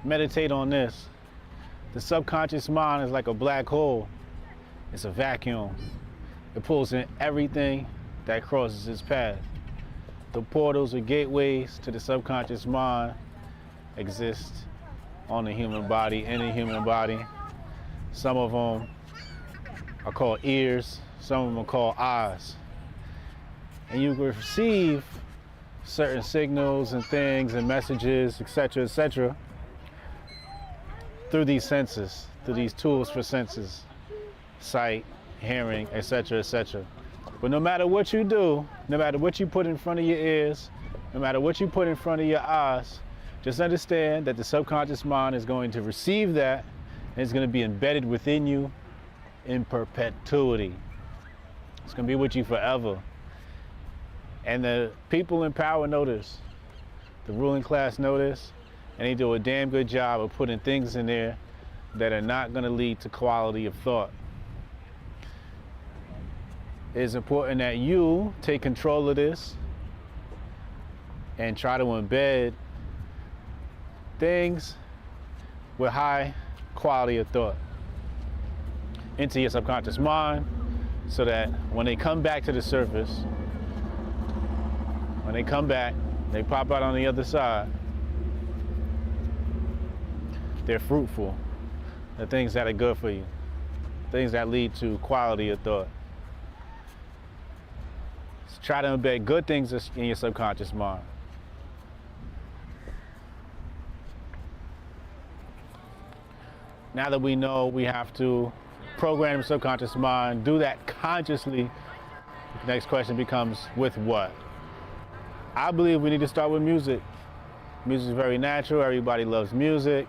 meditate on this. The subconscious mind is like a black hole. It's a vacuum. It pulls in everything that crosses its path. The portals or gateways to the subconscious mind exist on the human body, in the human body. Some of them are called ears, some of them are called eyes. And you receive certain signals and things and messages, etc., through these senses, through these tools for senses, sight, hearing, etc. But no matter what you do, no matter what you put in front of your ears, no matter what you put in front of your eyes, just understand that the subconscious mind is going to receive that, and it's going to be embedded within you in perpetuity. It's going to be with you forever. And the people in power know this. The ruling class know this, and they do a damn good job of putting things in there that are not going to lead to quality of thought. It's important that you take control of this and try to embed things with high quality of thought into your subconscious mind, so that when they come back to the surface, when they come back, they pop out on the other side, they're fruitful. The things that are good for you, things that lead to quality of thought. So try to embed good things in your subconscious mind. Now that we know we have to program the subconscious mind, do that consciously, the next question becomes, with what? I believe we need to start with music. Music is very natural. Everybody loves music.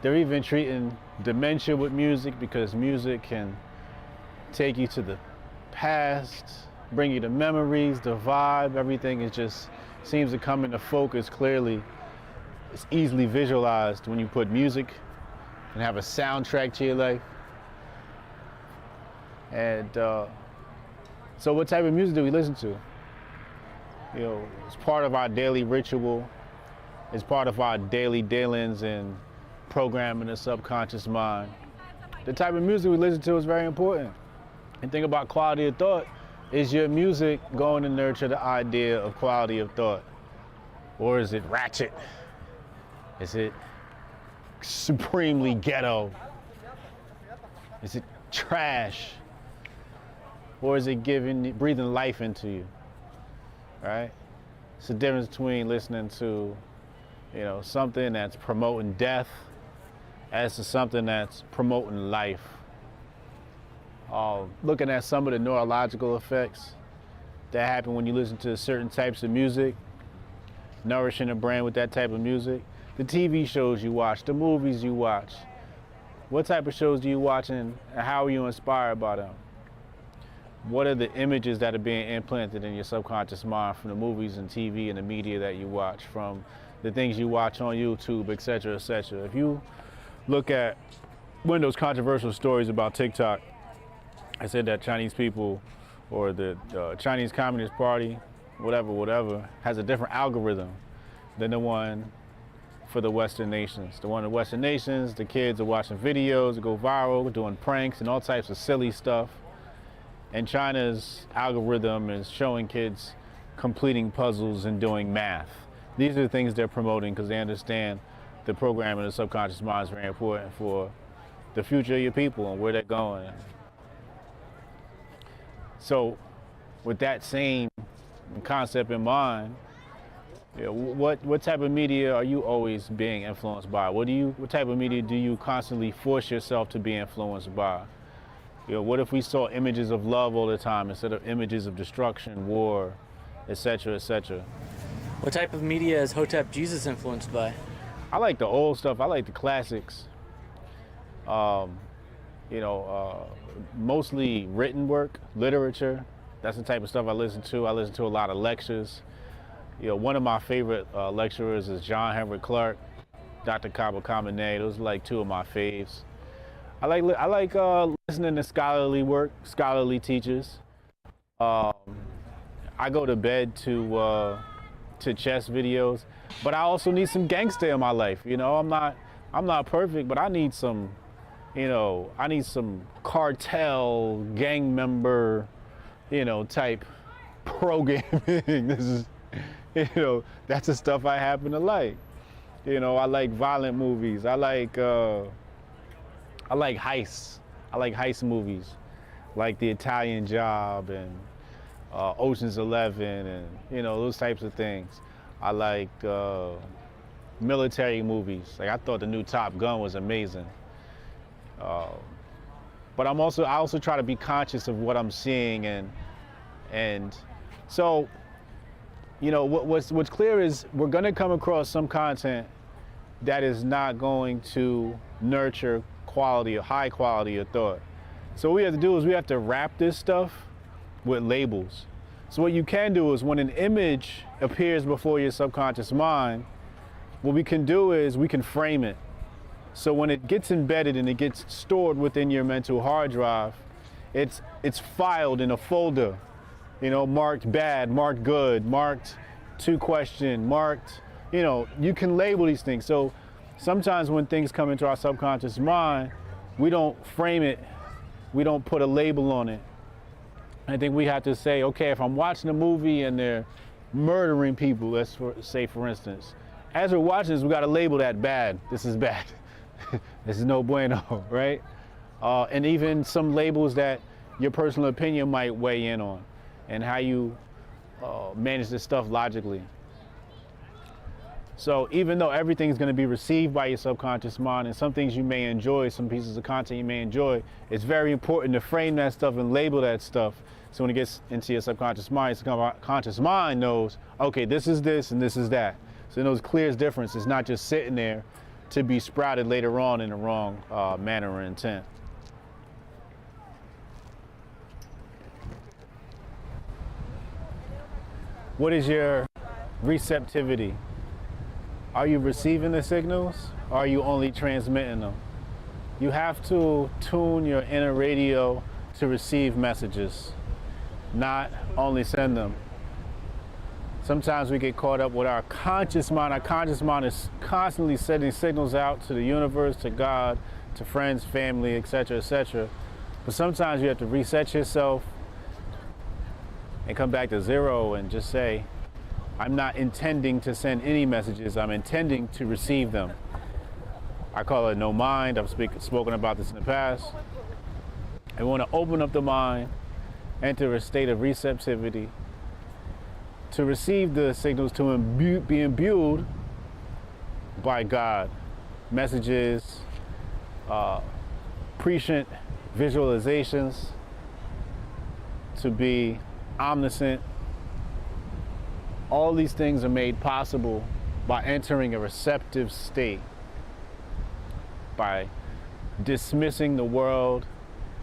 They're even treating dementia with music, because music can take you to the past, bring you to memories, the vibe. Everything is just seems to come into focus clearly. It's easily visualized when you put music and have a soundtrack to your life. And so what type of music do we listen to? You know, it's part of our daily ritual. It's part of our daily dealings and programming the subconscious mind. The type of music we listen to is very important. And think about quality of thought. Is your music going to nurture the idea of quality of thought? Or is it ratchet? Is it supremely ghetto? Is it trash? Or is it breathing life into you? Right? It's the difference between listening to, you know, something that's promoting death as to something that's promoting life. Looking at some of the neurological effects that happen when you listen to certain types of music, nourishing the brain with that type of music. The TV shows you watch, the movies you watch. What type of shows do you watch, and how are you inspired by them? What are the images that are being implanted in your subconscious mind from the movies and TV and the media that you watch, from the things you watch on YouTube, etc., etc. If you look at one of those controversial stories about TikTok, I said that Chinese people, or the Chinese Communist Party, whatever, has a different algorithm than the one for the Western nations. The one in the Western nations, the kids are watching videos that go viral, doing pranks and all types of silly stuff. And China's algorithm is showing kids completing puzzles and doing math. These are the things they're promoting because they understand the programming of the subconscious mind is very important for the future of your people and where they're going. So with that same concept in mind, you know, what type of media are you always being influenced by? What type of media do you constantly force yourself to be influenced by? You know, what if we saw images of love all the time instead of images of destruction, war, etc., etc.? What type of media is Hotep Jesus influenced by? I like the old stuff. I like the classics. Mostly written work, literature. That's the type of stuff I listen to. I listen to a lot of lectures. You know, one of my favorite lecturers is John Henry Clark, Dr. Kaba Kamene. Those are like two of my faves. I like listening to scholarly work, scholarly teachers. I go to bed to to chess videos, but I also need some gangster in my life. You know, I'm not perfect, but I need some, you know, I need some cartel gang member, you know, type programming. This is, you know, that's the stuff I happen to like. You know, I like violent movies. I like heists. I like heist movies, like The Italian Job and Ocean's 11 and, you know, those types of things. I like military movies. Like, I thought the new Top Gun was amazing. But I also try to be conscious of what I'm seeing, and so, you know, what's clear is we're gonna come across some content that is not going to nurture quality or high quality of thought. So what we have to do is we have to wrap this stuff with labels. So what you can do is when an image appears before your subconscious mind, what we can do is we can frame it. So when it gets embedded and it gets stored within your mental hard drive, it's filed in a folder, you know, marked bad, marked good, marked to question, marked, you know, you can label these things. So sometimes when things come into our subconscious mind, we don't frame it, we don't put a label on it. I think we have to say, okay, if I'm watching a movie and they're murdering people, let's say for instance, as we're watching this, we got to label that bad. This is bad. This is no bueno, right? And even some labels that your personal opinion might weigh in on, and how you manage this stuff logically. So even though everything is going to be received by your subconscious mind, and some things you may enjoy, some pieces of content you may enjoy, it's very important to frame that stuff and label that stuff. So when it gets into your subconscious mind, your subconscious mind knows, okay, this is this and this is that. So it knows clear difference. It's not just sitting there to be sprouted later on in the wrong manner or intent. What is your receptivity? Are you receiving the signals, or are you only transmitting them? You have to tune your inner radio to receive messages, not only send them. Sometimes we get caught up with our conscious mind. Our conscious mind is constantly sending signals out to the universe, to God, to friends, family, etc., etc. But sometimes you have to reset yourself and come back to zero and just say, I'm not intending to send any messages, I'm intending to receive them. I call it no mind. I've spoken about this in the past. I want to open up the mind, enter a state of receptivity, to receive the signals, to be imbued by God. Messages, prescient visualizations, to be omniscient. All these things are made possible by entering a receptive state, by dismissing the world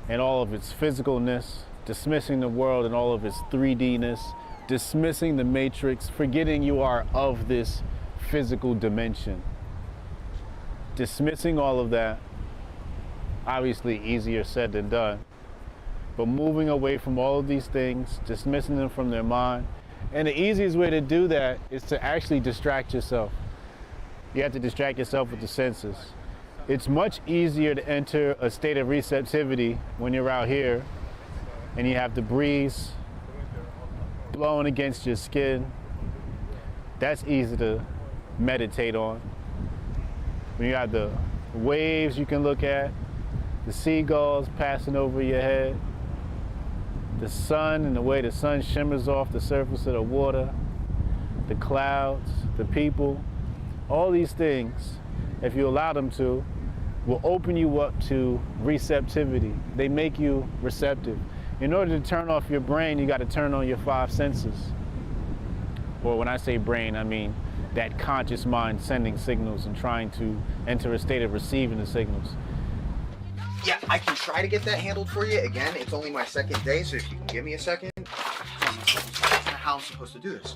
and all of its physicalness, dismissing the world and all of its 3D-ness, dismissing the matrix, forgetting you are of this physical dimension. Dismissing all of that, obviously easier said than done, but moving away from all of these things, dismissing them from their mind. And the easiest way to do that is to actually distract yourself. You have to distract yourself with the senses. It's much easier to enter a state of receptivity when you're out here and you have the breeze blowing against your skin. That's easy to meditate on. When you have the waves you can look at, the seagulls passing over your head, the sun and the way the sun shimmers off the surface of the water, the clouds, the people, all these things, if you allow them to, will open you up to receptivity. They make you receptive. In order to turn off your brain, you got to turn on your 5 senses. Or when I say brain, I mean that conscious mind sending signals and trying to enter a state of receiving the signals. Yeah, I can try to get that handled for you. Again, it's only my second day, so if you can give me a second. How I'm supposed to do this?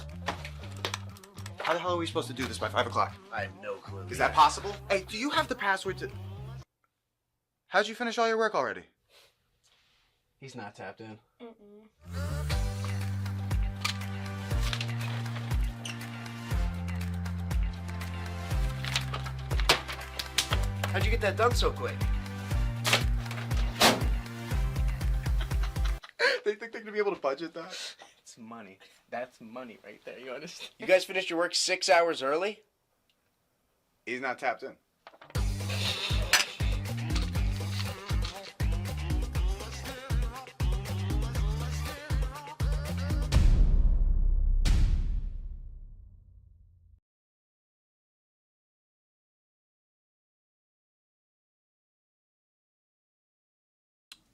How the hell are we supposed to do this by 5 o'clock? I have no clue. Is that possible? Hey, do you have the password to... How'd you finish all your work already? He's not tapped in. How'd you get that done so quick? They think they're gonna be able to budget that? It's money. That's money right there. You understand? You guys finished your work 6 hours early? He's not tapped in.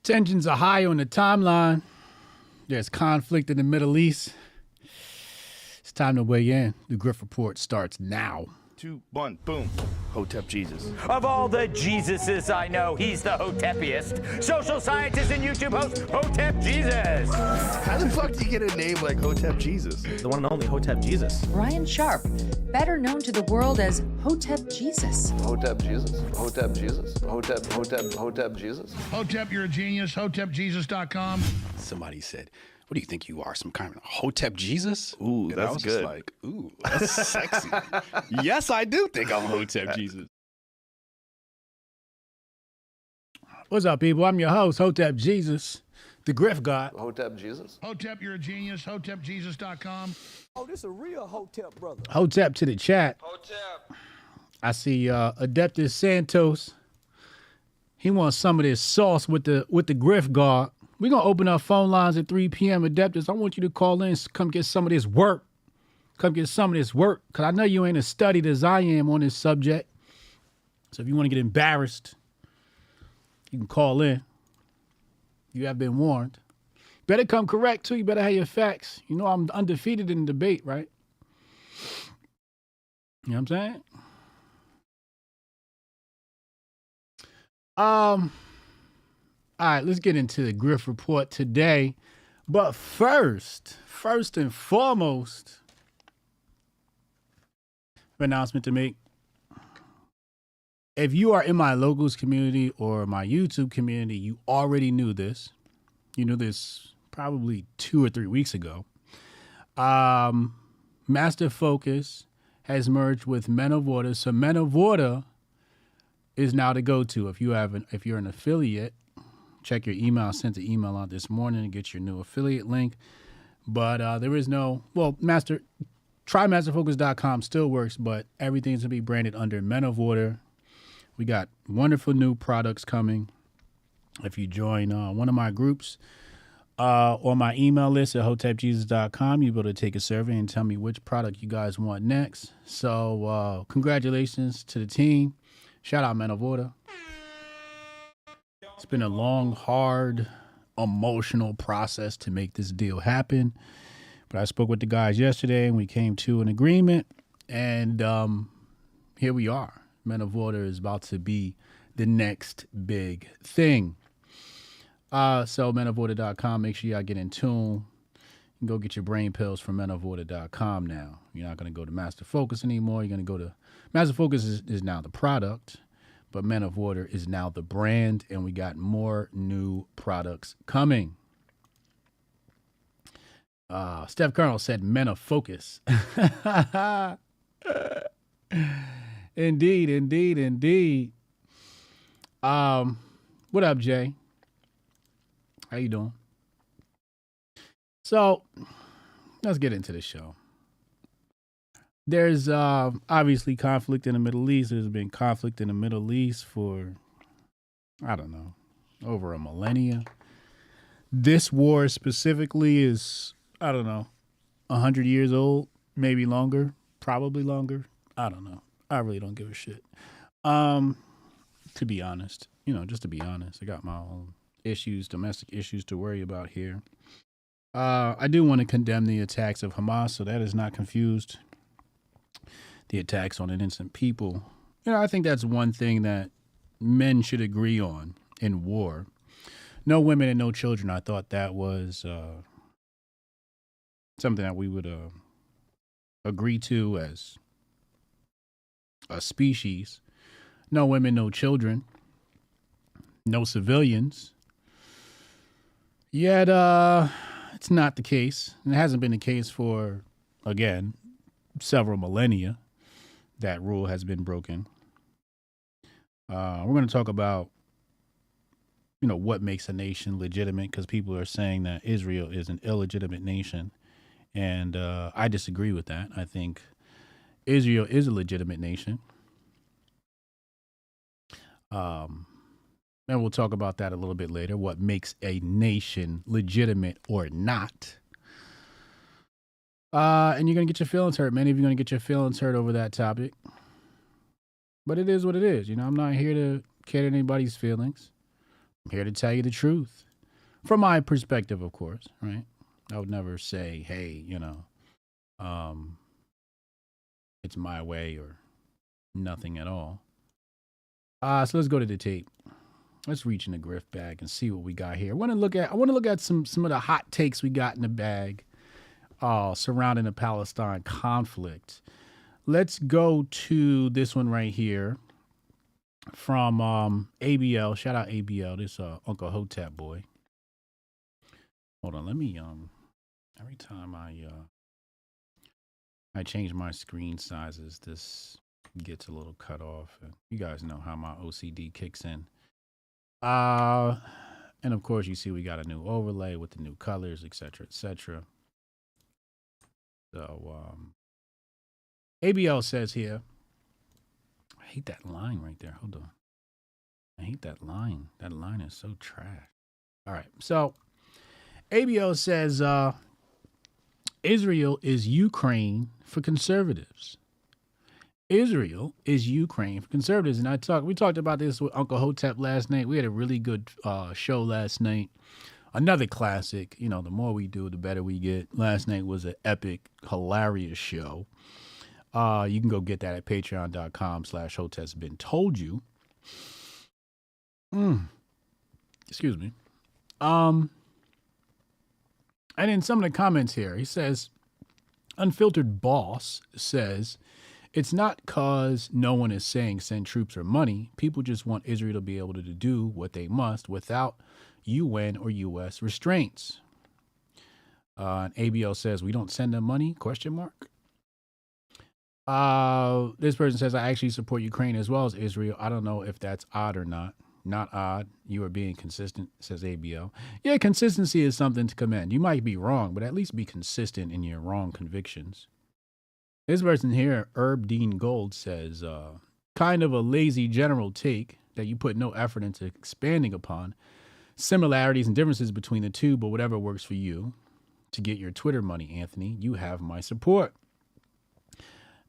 Tensions are high on the timeline. There's conflict in the Middle East. It's time to weigh in. The Grift Report starts now. 2, 1, boom. Hotep Jesus. Of all the Jesuses I know, he's the Hotepiest. Social scientist and YouTube host, Hotep Jesus. How the fuck do you get a name like Hotep Jesus? The one and only Hotep Jesus. Ryan Sharp, better known to the world as Hotep Jesus. Hotep Jesus. Hotep Jesus. Hotep Jesus. Hotep, you're a genius. HotepJesus.com. Somebody said, what do you think you are, some kind of Hotep Jesus? Ooh, And that's I was good. Just like, ooh, that's sexy. Yes, I do think I'm Hotep Jesus. What's up, people? I'm your host, Hotep Jesus, the Grift God. Hotep Jesus. Hotep, you're a genius. HotepJesus.com. Oh, this a real Hotep brother. Hotep to the chat. Hotep. I see Adeptus Santos. He wants some of this sauce with the Grift God. We're going to open up phone lines at 3 p.m. Adeptus. I want you to call in, come get some of this work. Come get some of this work, because I know you ain't as studied as I am on this subject. So if you want to get embarrassed, you can call in. You have been warned. Better come correct, too. You better have your facts. You know I'm undefeated in the debate, right? You know what I'm saying? All right, let's get into the Grift Report today. But first and foremost, an announcement to make. If you are in my locals community or my YouTube community, you already knew this. You knew this probably 2 or 3 weeks ago. Master Focus has merged with Men of Order. So Men of Order is now the go-to. If you're an affiliate, check your email. I sent the email out this morning to get your new affiliate link. But there is no, trymasterfocus.com still works, but everything's going to be branded under Men of Order. We got wonderful new products coming. If you join one of my groups on my email list at hotepjesus.com, you'll be able to take a survey and tell me which product you guys want next. So congratulations to the team. Shout out Men of Order. It's been a long, hard, emotional process to make this deal happen. But I spoke with the guys yesterday and we came to an agreement. And here we are. Men of Order is about to be the next big thing. So menoforder.com, make sure y'all get in tune. You can go get your brain pills from menoforder.com now. You're not going to go to Master Focus anymore. You're going to go to Master Focus is now the product. But Men of Order is now the brand, and we got more new products coming. Steph Colonel said Men of Focus. Indeed. What up, Jay? How you doing? So, let's get into the show. There's obviously conflict in the Middle East. There's been conflict in the Middle East for, I don't know, over a millennia. This war specifically is, I don't know, 100 years old, maybe longer, probably longer. I don't know. I really don't give a shit. To be honest, just to be honest, I got my own issues, domestic issues to worry about here. I do want to condemn the attacks of Hamas, so that is not confused. The attacks on innocent people. I think that's one thing that men should agree on in war. No women and no children. I thought that was something that we would agree to as a species. No women, no children, no civilians. Yet it's not the case. And it hasn't been the case for, again, several millennia. That rule has been broken. We're going to talk about, what makes a nation legitimate, because people are saying that Israel is an illegitimate nation. And I disagree with that. I think Israel is a legitimate nation. And we'll talk about that a little bit later, what makes a nation legitimate or not. And you're going to get your feelings hurt. Many of you are going to get your feelings hurt over that topic. But it is what it is. I'm not here to cater anybody's feelings. I'm here to tell you the truth. From my perspective, of course, right? I would never say, hey, it's my way or nothing at all. So let's go to the tape. Let's reach in the Grift bag and see what we got here. I want to look at some of the hot takes we got in the bag surrounding the Palestine conflict. Let's go to this one right here from ABL. Shout out ABL. This Uncle Hotep boy. Hold on, let me every time I change my screen sizes, this gets a little cut off. And you guys know how my OCD kicks in. And of course, you see we got a new overlay with the new colors, etc., etc. So ABL says here, I hate that line right there. Hold on. I hate that line. That line is so trash. All right. So ABL says Israel is Ukraine for conservatives. Israel is Ukraine for conservatives. And we talked about this with Uncle Hotep last night. We had a really good show last night. Another classic. The more we do, the better we get. Last night was an epic, hilarious show. You can go get that at patreon.com/Hotep's Been Told You. Excuse me. And in some of the comments here, he says, Unfiltered Boss says, it's not cause no one is saying send troops or money. People just want Israel to be able to do what they must without UN or US restraints. And ABL says, we don't send them money? ? This person says, I actually support Ukraine as well as Israel. I don't know if that's odd or not. Not odd. You are being consistent, says ABL. Yeah, consistency is something to commend. You might be wrong, but at least be consistent in your wrong convictions. This person here, Herb Dean Gold, says, kind of a lazy general take that you put no effort into expanding upon. Similarities and differences between the two, but whatever works for you. To get your Twitter money, Anthony, you have my support.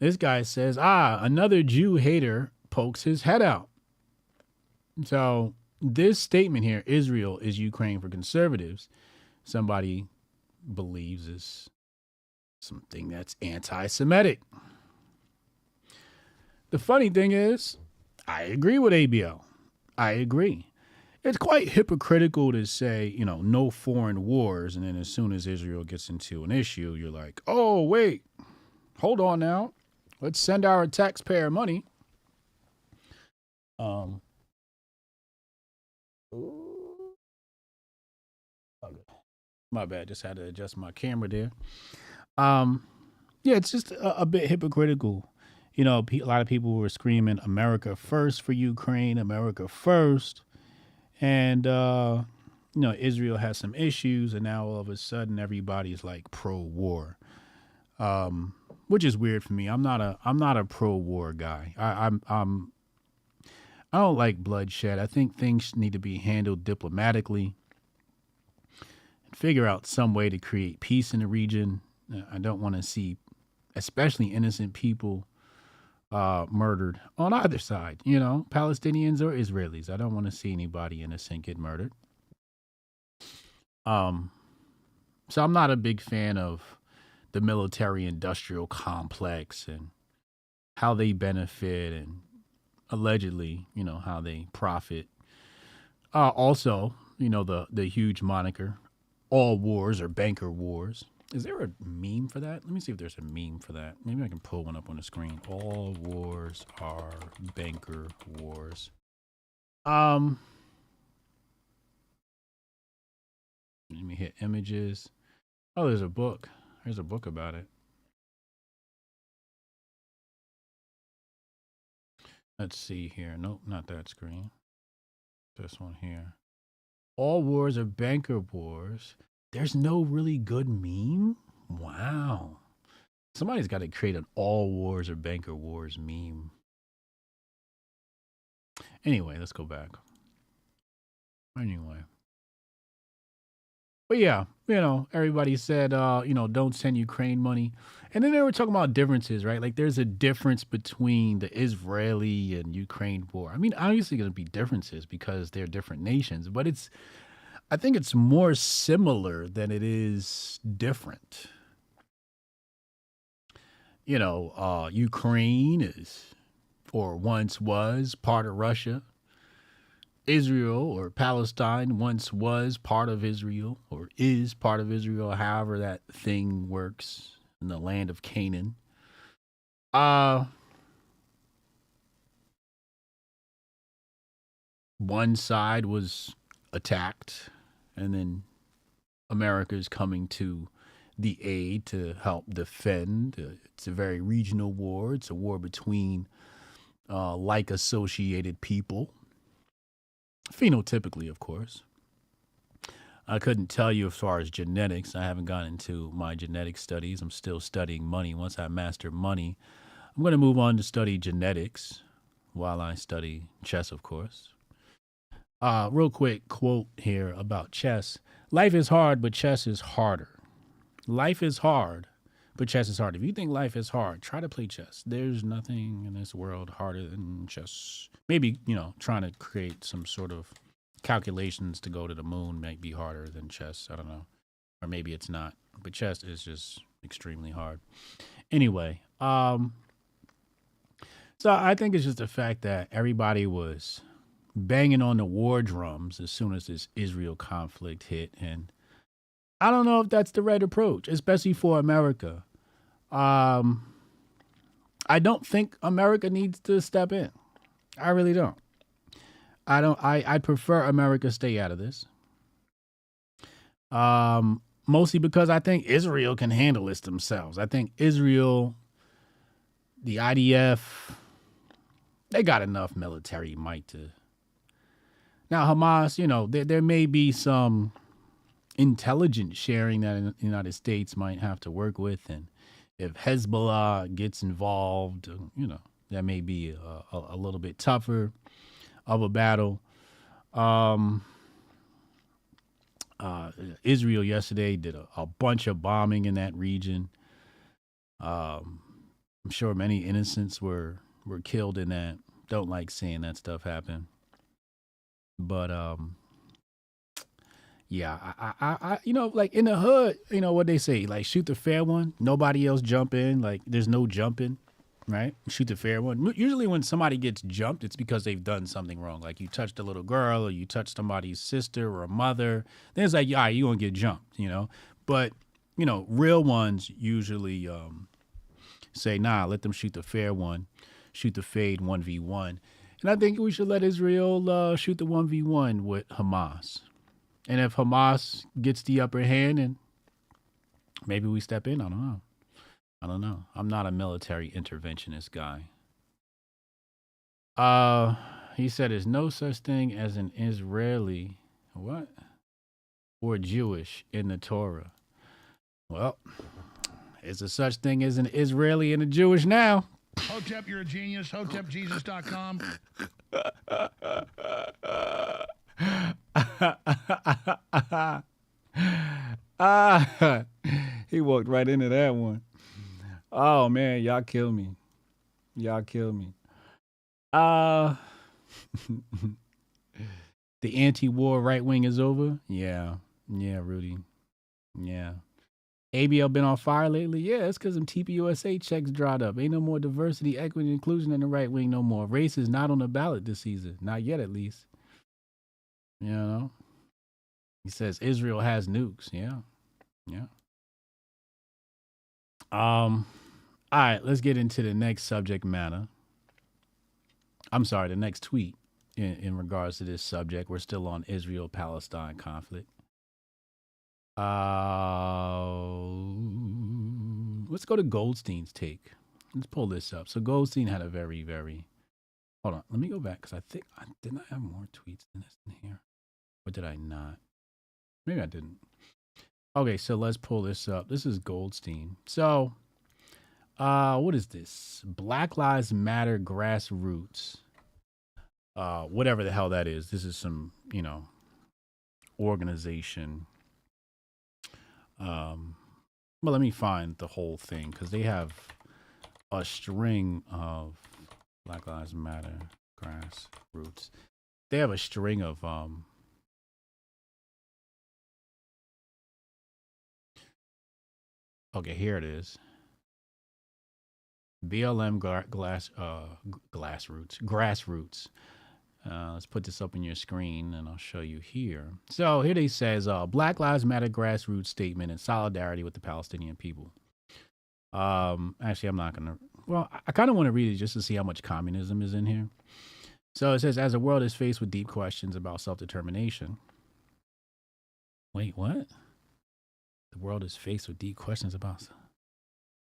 This guy says, another Jew hater pokes his head out. So this statement here, Israel is Ukraine for conservatives, somebody believes is something that's anti-Semitic. The funny thing is, I agree with ABL. I agree. It's quite hypocritical to say, no foreign wars, and then as soon as Israel gets into an issue, you're like, oh, wait, hold on now. Let's send our taxpayer money. My bad. Just had to adjust my camera there. Yeah, it's just a bit hypocritical. A lot of people were screaming America first for Ukraine, America first. And, Israel has some issues, and now all of a sudden everybody's like pro-war, which is weird for me. I'm not a pro-war guy. I don't like bloodshed. I think things need to be handled diplomatically and figure out some way to create peace in the region. I don't want to see, especially innocent people, murdered on either side, Palestinians or Israelis. I don't want to see anybody innocent get murdered. So I'm not a big fan of the military industrial complex and how they benefit and allegedly, how they profit. Also, the huge moniker, all wars are banker wars. Is there a meme for that? Let me see if there's a meme for that. Maybe I can pull one up on the screen. All wars are banker wars. Let me hit images. Oh, there's a book. There's a book about it. Let's see here. Nope, not that screen. This one here. All wars are banker wars. There's no really good meme? Wow. Somebody's got to create an all wars are banker wars meme. Anyway, let's go back. Anyway. But yeah, everybody said, don't send Ukraine money. And then they were talking about differences, right? Like there's a difference between the Israeli and Ukraine war. I mean, obviously going to be differences because they're different nations, but I think it's more similar than it is different. Ukraine is, or once was, part of Russia. Israel or Palestine once was part of Israel or is part of Israel, however that thing works in the land of Canaan. One side was attacked, and then America is coming to the aid to help defend. It's a very regional war. It's a war between like associated people. Phenotypically, of course. I couldn't tell you as far as genetics. I haven't gone into my genetic studies. I'm still studying money. Once I master money, I'm going to move on to study genetics while I study chess, of course. Real quick quote here about chess. Life is hard, but chess is harder. Life is hard, but chess is hard. If you think life is hard, try to play chess. There's nothing in this world harder than chess. Maybe, trying to create some sort of calculations to go to the moon might be harder than chess. I don't know. Or maybe it's not. But chess is just extremely hard. Anyway, so I think it's just the fact that everybody was banging on the war drums as soon as this Israel conflict hit. And I don't know if that's the right approach, especially for America. I don't think America needs to step in. I really don't. I prefer America stay out of this. Mostly because I think Israel can handle this themselves. I think Israel, the IDF, they got enough military might to. Now, Hamas, there may be some intelligence sharing that the United States might have to work with. And if Hezbollah gets involved, that may be a little bit tougher of a battle. Israel yesterday did a bunch of bombing in that region. I'm sure many innocents were killed in that. Don't like seeing that stuff happen. But yeah, I like in the hood, what they say, like shoot the fair one, nobody else jump in, like there's no jumping, right? Shoot the fair one. Usually when somebody gets jumped, it's because they've done something wrong. Like you touched a little girl or you touched somebody's sister or a mother. Then it's like, all right, you're gonna get jumped, But, real ones usually say, nah, let them shoot the fair one, shoot the fade 1v1. And I think we should let Israel shoot the 1v1 with Hamas. And if Hamas gets the upper hand, and maybe we step in, I don't know. I'm not a military interventionist guy. He said there's no such thing as an Israeli, what? Or Jewish in the Torah. Well, it's a such thing as an Israeli and a Jewish now. Hotep, you're a genius. HotepJesus.com. He walked right into that one. Oh man, y'all kill me. The anti-war right wing is over. Yeah, Rudy. Yeah. ABL been on fire lately? Yeah, it's because them TPUSA checks dried up. Ain't no more diversity, equity, inclusion in the right wing no more. Race is not on the ballot this season. Not yet, at least. He says Israel has nukes. Yeah. All right, let's get into the next subject matter. I'm sorry, the next tweet in regards to this subject. We're still on Israel-Palestine conflict. Let's go to Goldstein's take. Let's pull this up. So Goldstein had a very, very Hold on. Let me go back because I think didn't I have more tweets than this in here, or did I not? Maybe I didn't. Okay, so let's pull this up. This is Goldstein. So, what is this? Black Lives Matter grassroots. Whatever the hell that is. This is some, organization. Well, let me find the whole thing because they have a string of Black Lives Matter grassroots. They have a string of okay, here it is. BLM grassroots. Let's put this up on your screen and I'll show you here. So here they says Black Lives Matter grassroots statement in solidarity with the Palestinian people. Actually, I'm not going to. Well, I kind of want to read it just to see how much communism is in here. So it says, as the world is faced with deep questions about self-determination. Wait, what? The world is faced with deep questions about.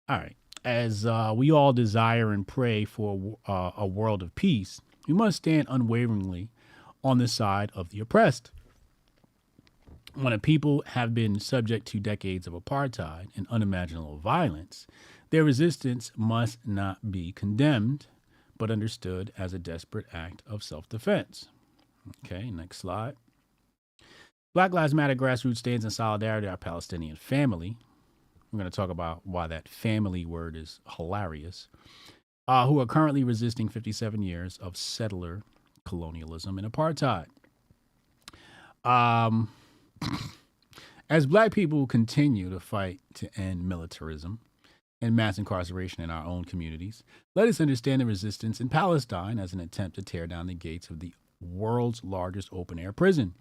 All right. As we all desire and pray for a world of peace, we must stand unwaveringly on the side of the oppressed. When a people have been subject to decades of apartheid and unimaginable violence, their resistance must not be condemned, but understood as a desperate act of self-defense. Okay, next slide. Black Lives Matter grassroots stands in solidarity with our Palestinian family. We're going to talk about why that family word is hilarious. Who are currently resisting 57 years of settler colonialism and apartheid. As Black people continue to fight to end militarism and mass incarceration in our own communities, let us understand the resistance in Palestine as an attempt to tear down the gates of the world's largest open-air prison,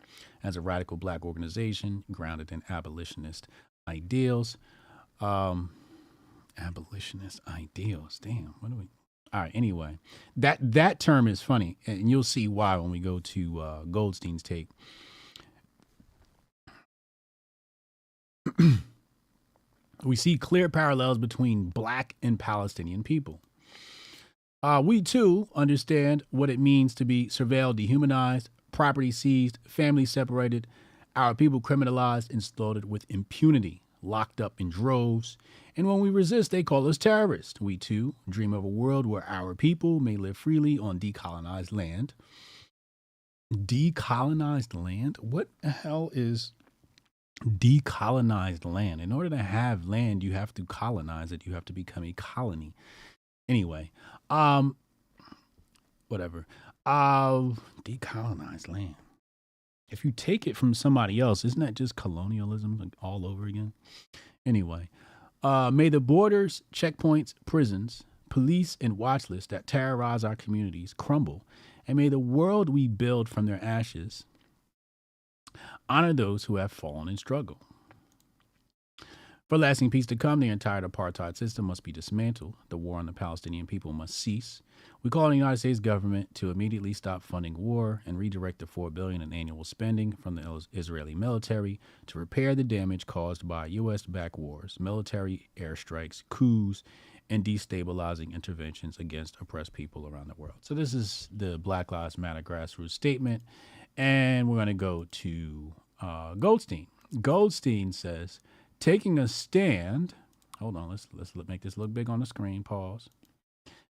as a radical Black organization grounded in abolitionist ideals. Abolitionist ideals. Damn, what do we... All right, anyway, that term is funny, and you'll see why when we go to Goldstein's take. We see clear parallels between Black and Palestinian people. We, too, understand what it means to be surveilled, dehumanized, property seized, families separated, our people criminalized and slaughtered with impunity, locked up in droves. And when we resist, they call us terrorists. We, too, dream of a world where our people may live freely on decolonized land. Decolonized land? What the hell is decolonized land? In order to have land, you have to colonize it. You have to become a colony. Anyway, whatever. Decolonized land. If you take it from somebody else, isn't that just colonialism all over again? Anyway, may the borders, checkpoints, prisons, police, and watch lists that terrorize our communities crumble, and may the world we build from their ashes honor those who have fallen in struggle. For lasting peace to come, the entire apartheid system must be dismantled. The war on the Palestinian people must cease. We call on the United States government to immediately stop funding war and redirect the $4 billion in annual spending from the Israeli military to repair the damage caused by U.S.-backed wars, military airstrikes, coups, and destabilizing interventions against oppressed people around the world. So this is the Black Lives Matter grassroots statement, and we're going to go to Goldstein. Goldstein says, taking a stand, hold on, let's make this look big on the screen, pause.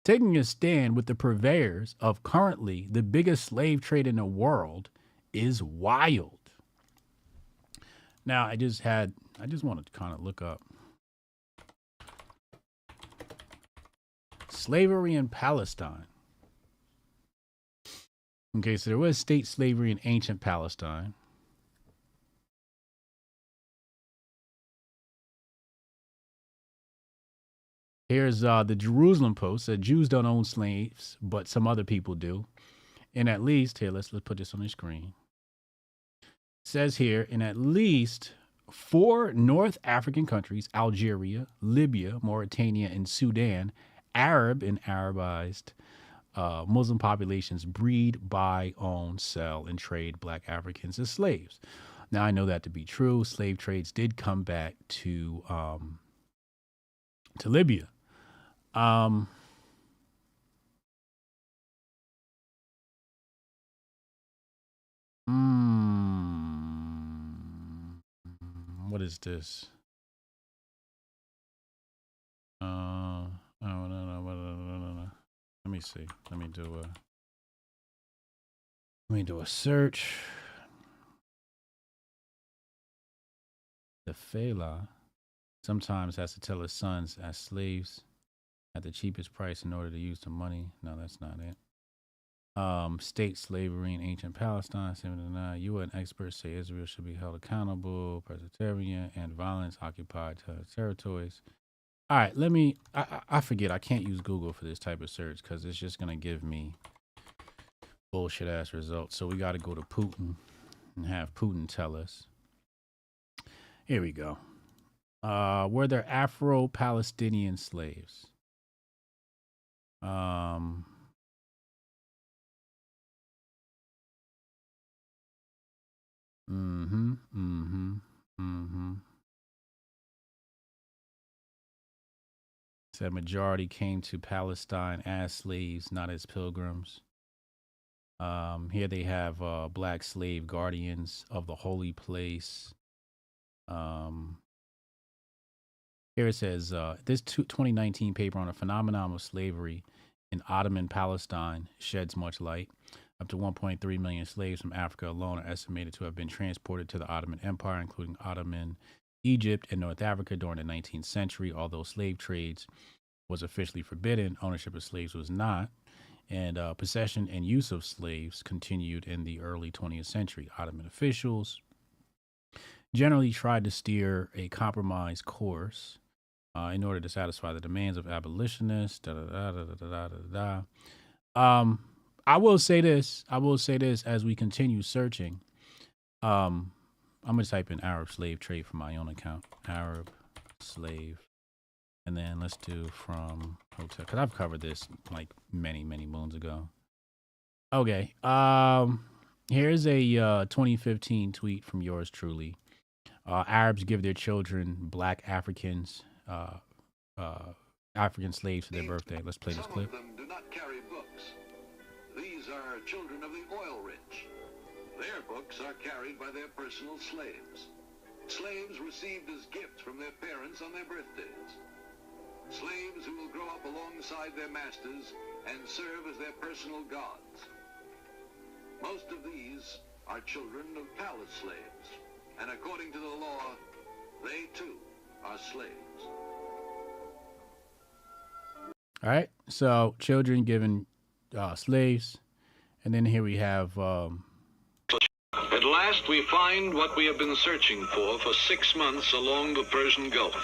Taking a stand with the purveyors of currently the biggest slave trade in the world is wild. Now, I just wanted to kind of look up slavery in Palestine. Okay, so there was state slavery in ancient Palestine. Here's the Jerusalem Post said Jews don't own slaves, but some other people do. And at least, here, let's put this on the screen. It says here, in at least 4 North African countries, Algeria, Libya, Mauritania, and Sudan, Arab and Arabized Muslim populations breed, buy, own, sell, and trade Black Africans as slaves. Now, I know that to be true. Slave trades did come back to Libya. What is this? Oh, no. Let me see. Let me do a search. The Fela sometimes has to tell his sons as slaves at the cheapest price in order to use the money. No, that's not it. State slavery in ancient Palestine, 79. UN experts say Israel should be held accountable, Presbyterian, and violence occupied territories. All right, I forget. I can't use Google for this type of search because it's just going to give me bullshit ass results. So we got to go to Putin and have Putin tell us. Here we go. Were there Afro-Palestinian slaves? Said majority came to Palestine as slaves, not as pilgrims. Here they have black slave guardians of the holy place. Here it says, this 2019 paper on the phenomenon of slavery in Ottoman Palestine sheds much light. Up to 1.3 million slaves from Africa alone are estimated to have been transported to the Ottoman Empire, including Ottoman Egypt and North Africa during the 19th century. Although slave trades was officially forbidden, ownership of slaves was not, and possession and use of slaves continued in the early 20th century. Ottoman officials generally tried to steer a compromise course in order to satisfy the demands of abolitionists. I will say this as we continue searching. I'm going to type in Arab slave trade for my own account. Arab slave. And then let's do from Hotep, because I've covered this like many, many moons ago. Okay. Here's a 2015 tweet from yours truly. Arabs give their children black African slaves for their birthday. Let's play this clip. Some of them do not carry books. These are children of the oil rich. Their books are carried by their personal slaves. Slaves received as gifts from their parents on their birthdays. Slaves who will grow up alongside their masters and serve as their personal gods. Most of these are children of palace slaves, and according to the law, they too are slaves. All right, so children given slaves, and then here we have... At last we find what we have been searching for 6 months along the Persian Gulf.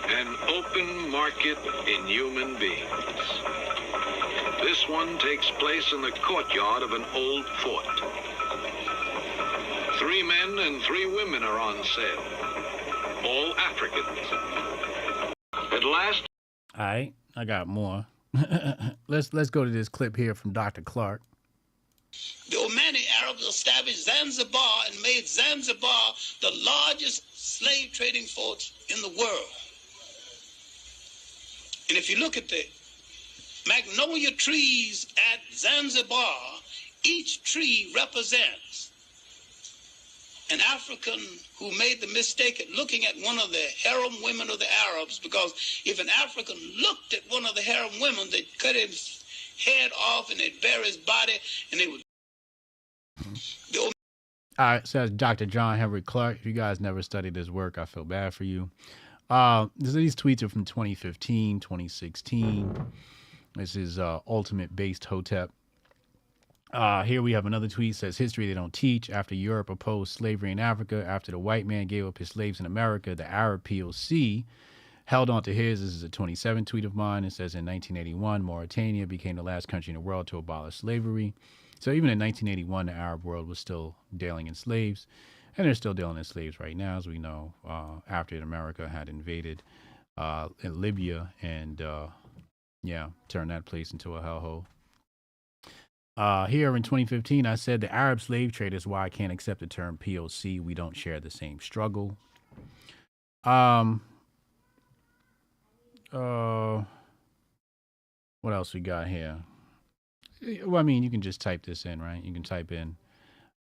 An open market in human beings. This one takes place in the courtyard of an old fort. 3 men and 3 women are on sale. All Africans. At last... All right, I got more. Let's go to this clip here from Dr. Clark. The Omani Arabs established Zanzibar and made Zanzibar the largest slave trading force in the world. And if you look at the magnolia trees at Zanzibar, each tree represents an African who made the mistake at looking at one of the harem women of the Arabs, because if an African looked at one of the harem women, they'd cut his head off and they'd bury his body, and they would... All right, so that's Dr. John Henry Clark. If you guys never studied his work, I feel bad for you. These tweets are from 2015, 2016. This is Ultimate-based Hotep. Here we have another tweet. Says, history they don't teach. After Europe opposed slavery in Africa, after the white man gave up his slaves in America, the Arab POC held on to his. This is a 27 tweet of mine. It says, in 1981, Mauritania became the last country in the world to abolish slavery. So even in 1981, the Arab world was still dealing in slaves. And they're still dealing in slaves right now, as we know, after America had invaded in Libya and, turned that place into a hellhole. Here in 2015, I said the Arab slave trade is why I can't accept the term POC. We don't share the same struggle. What else we got here? Well, I mean, you can just type this in, right? You can type in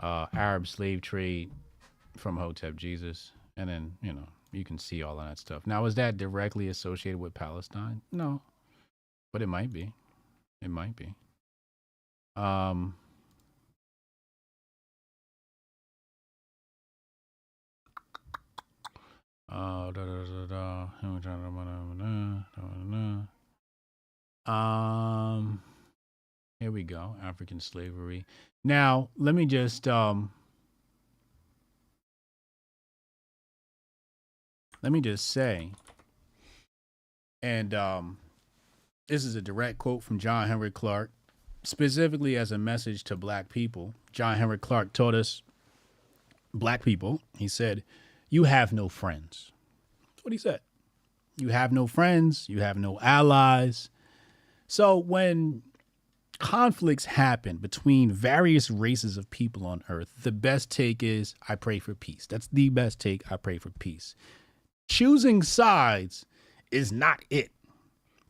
Arab slave trade from Hotep Jesus. And then, you can see all of that stuff. Now, is that directly associated with Palestine? No, but it might be. It might be. Here we go. African slavery. Now, let me just say, and this is a direct quote from John Henry Clark, specifically as a message to black people. John Henry Clark taught us, black people, he said, you have no friends. That's what he said. You have no friends. You have no allies. So when conflicts happen between various races of people on earth, the best take is, I pray for peace. That's the best take. I pray for peace. Choosing sides is not it.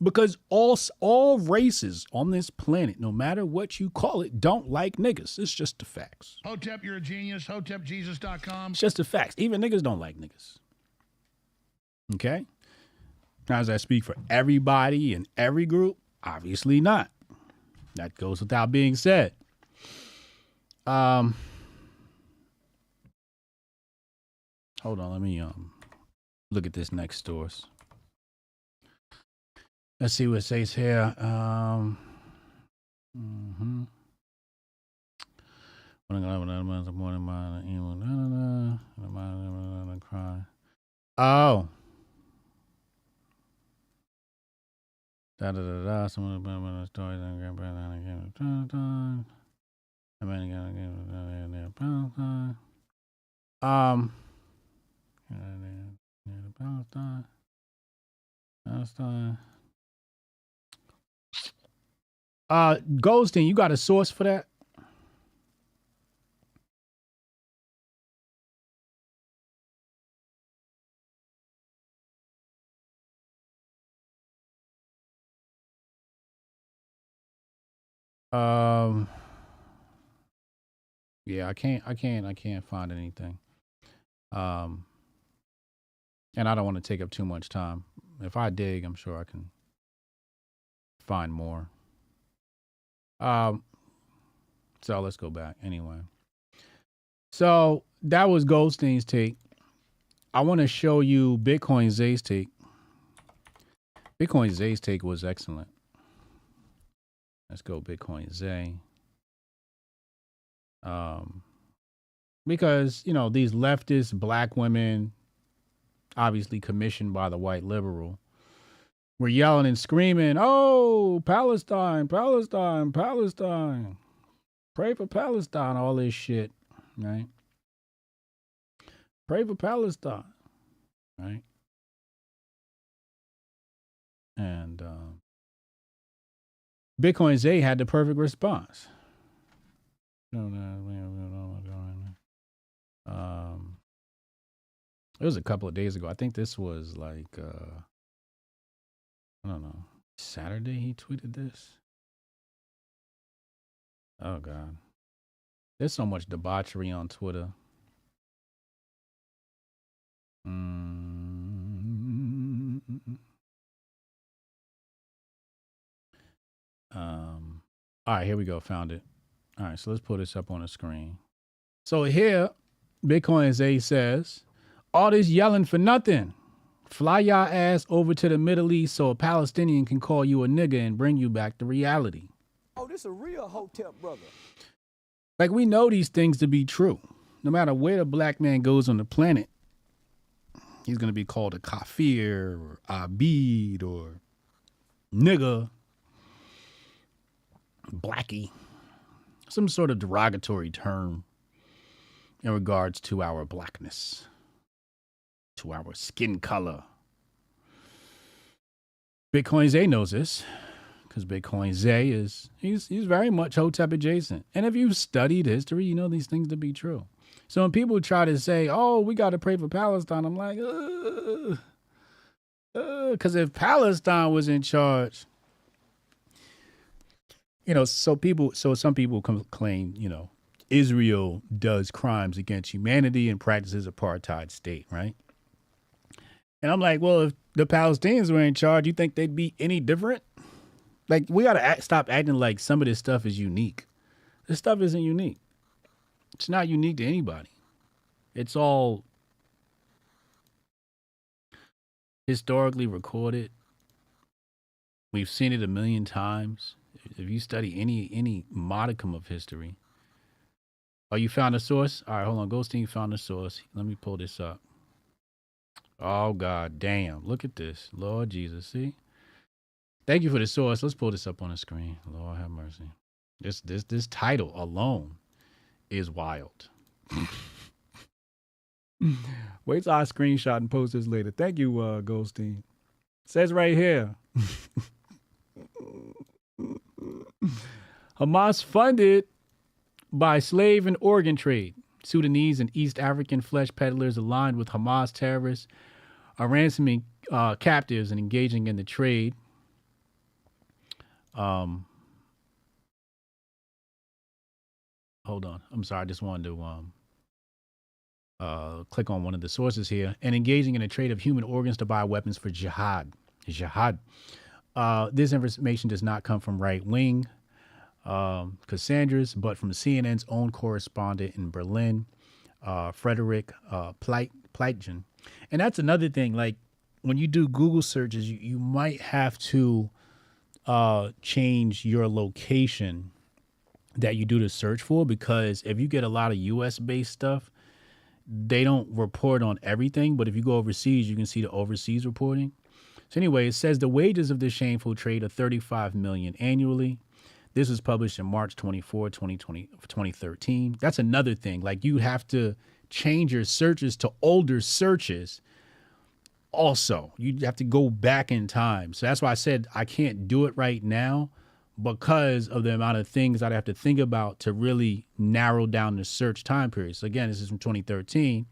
Because all races on this planet, no matter what you call it, don't like niggas. It's just the facts. Hotep, you're a genius. HotepJesus.com. It's just the facts. Even niggas don't like niggas. Okay? Now, does that speak for everybody in every group? Obviously not. That goes without being said. Hold on, let me look at this next source. Let's see what it says here. Oh. Some of the stories and grandparents. Palestine. Goldstein, you got a source for that? Yeah, I can't find anything. And I don't want to take up too much time. If I dig, I'm sure I can find more. So let's go back anyway. So that was Goldstein's take. I want to show you Bitcoin Zay's take. Bitcoin Zay's take was excellent. Let's go Bitcoin Zay. Because, these leftist black women, obviously commissioned by the white liberal, were yelling and screaming, oh, Palestine, Palestine, Palestine. Pray for Palestine, all this shit, right? Pray for Palestine, right? And Bitcoin Zay had the perfect response. It was a couple of days ago. I think this was like, I don't know, Saturday he tweeted this. Oh, God. There's so much debauchery on Twitter. All right, here we go. Found it. All right, so let's put this up on the screen. So here, Bitcoin Zay says, all this yelling for nothing. Fly y'all ass over to the Middle East so a Palestinian can call you a nigga and bring you back to reality. Oh, this a real Hotep brother. Like, we know these things to be true. No matter where the black man goes on the planet, he's going to be called a kafir or abid or nigga, blackie, some sort of derogatory term in regards to our blackness, to our skin color. Bitcoin Zay knows this because Bitcoin Zay he's very much Hotep adjacent. And if you've studied history, you know these things to be true. So when people try to say, oh, we got to pray for Palestine, I'm like, because if Palestine was in charge, some people claim, Israel does crimes against humanity and practices apartheid state, right? And I'm like, well, if the Palestinians were in charge, you think they'd be any different? Like, we got to stop acting like some of this stuff is unique. This stuff isn't unique. It's not unique to anybody. It's all historically recorded. We've seen it a million times. If you study any modicum of history. Oh, you found a source? All right, hold on. Goldstein found a source. Let me pull this up. Oh, God damn. Look at this. Lord Jesus, see? Thank you for the source. Let's pull this up on the screen. Lord have mercy. This title alone is wild. Wait till I screenshot and post this later. Thank you, Goldstein. It says right here. Hamas funded by slave and organ trade. Sudanese and East African flesh peddlers aligned with Hamas terrorists are ransoming captives and engaging in the trade. Hold on. I'm sorry. I just wanted to click on one of the sources here. And engaging in a trade of human organs to buy weapons for jihad. This information does not come from right-wing Cassandras, but from CNN's own correspondent in Berlin, Frederick Pleitgen. And that's another thing. Like, when you do Google searches, you might have to change your location that you do the search for, because if you get a lot of US-based stuff, they don't report on everything. But if you go overseas, you can see the overseas reporting. So anyway, it says the wages of this shameful trade are $35 million annually. This was published in March 24, 2013. That's another thing. Like, you have to change your searches to older searches. Also, you have to go back in time. So that's why I said I can't do it right now, because of the amount of things I'd have to think about to really narrow down the search time period. So again, this is from 2013.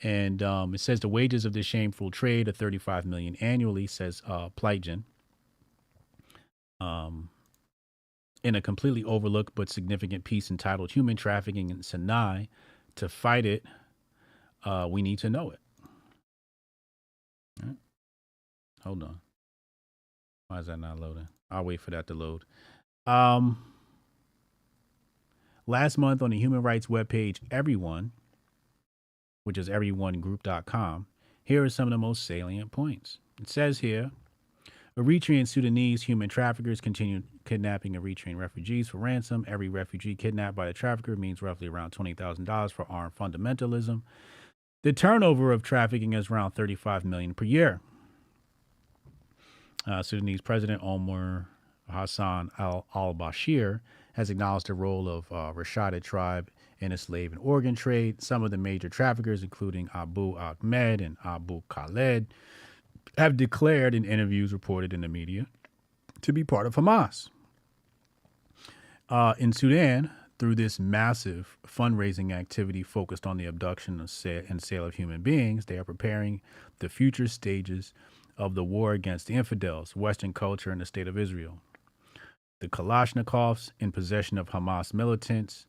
And it says the wages of this shameful trade are $35 million annually, says Pleitgen. In a completely overlooked but significant piece entitled Human Trafficking in Sinai. To fight it, we need to know it. All right. Hold on. Why is that not loading? I'll wait for that to load. Last month on the human rights webpage, Everyone, which is everyonegroup.com, here are some of the most salient points. It says here, Eritrean Sudanese human traffickers continue kidnapping Eritrean refugees for ransom. Every refugee kidnapped by the trafficker means roughly around $20,000 for armed fundamentalism. The turnover of trafficking is around $35 million per year. Sudanese President Omar Hassan al-Bashir has acknowledged the role of Rashida tribe in a slave and organ trade. Some of the major traffickers, including Abu Ahmed and Abu Khaled, have declared in interviews reported in the media to be part of Hamas. In Sudan, through this massive fundraising activity focused on the abduction and sale of human beings, they are preparing the future stages of the war against the infidels, Western culture, and the state of Israel. The Kalashnikovs in possession of Hamas militants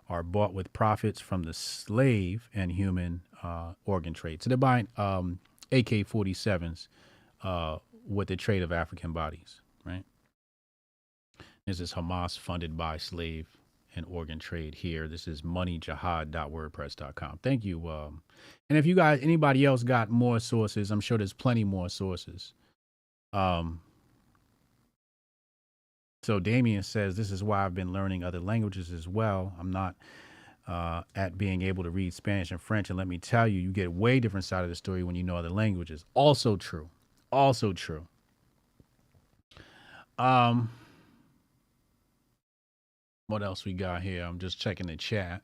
are bought with profits from the slave and human organ trade. So they're buying AK-47s with the trade of African bodies, right? This is Hamas funded by slave and organ trade here. This is moneyjihad.wordpress.com. Thank you. And if you guys, anybody else got more sources, I'm sure there's plenty more sources. So Damien says, this is why I've been learning other languages as well. I'm not at being able to read Spanish and French. And let me tell you, you get a way different side of the story when you know other languages. Also true. Also true. What else we got here? I'm just checking the chat.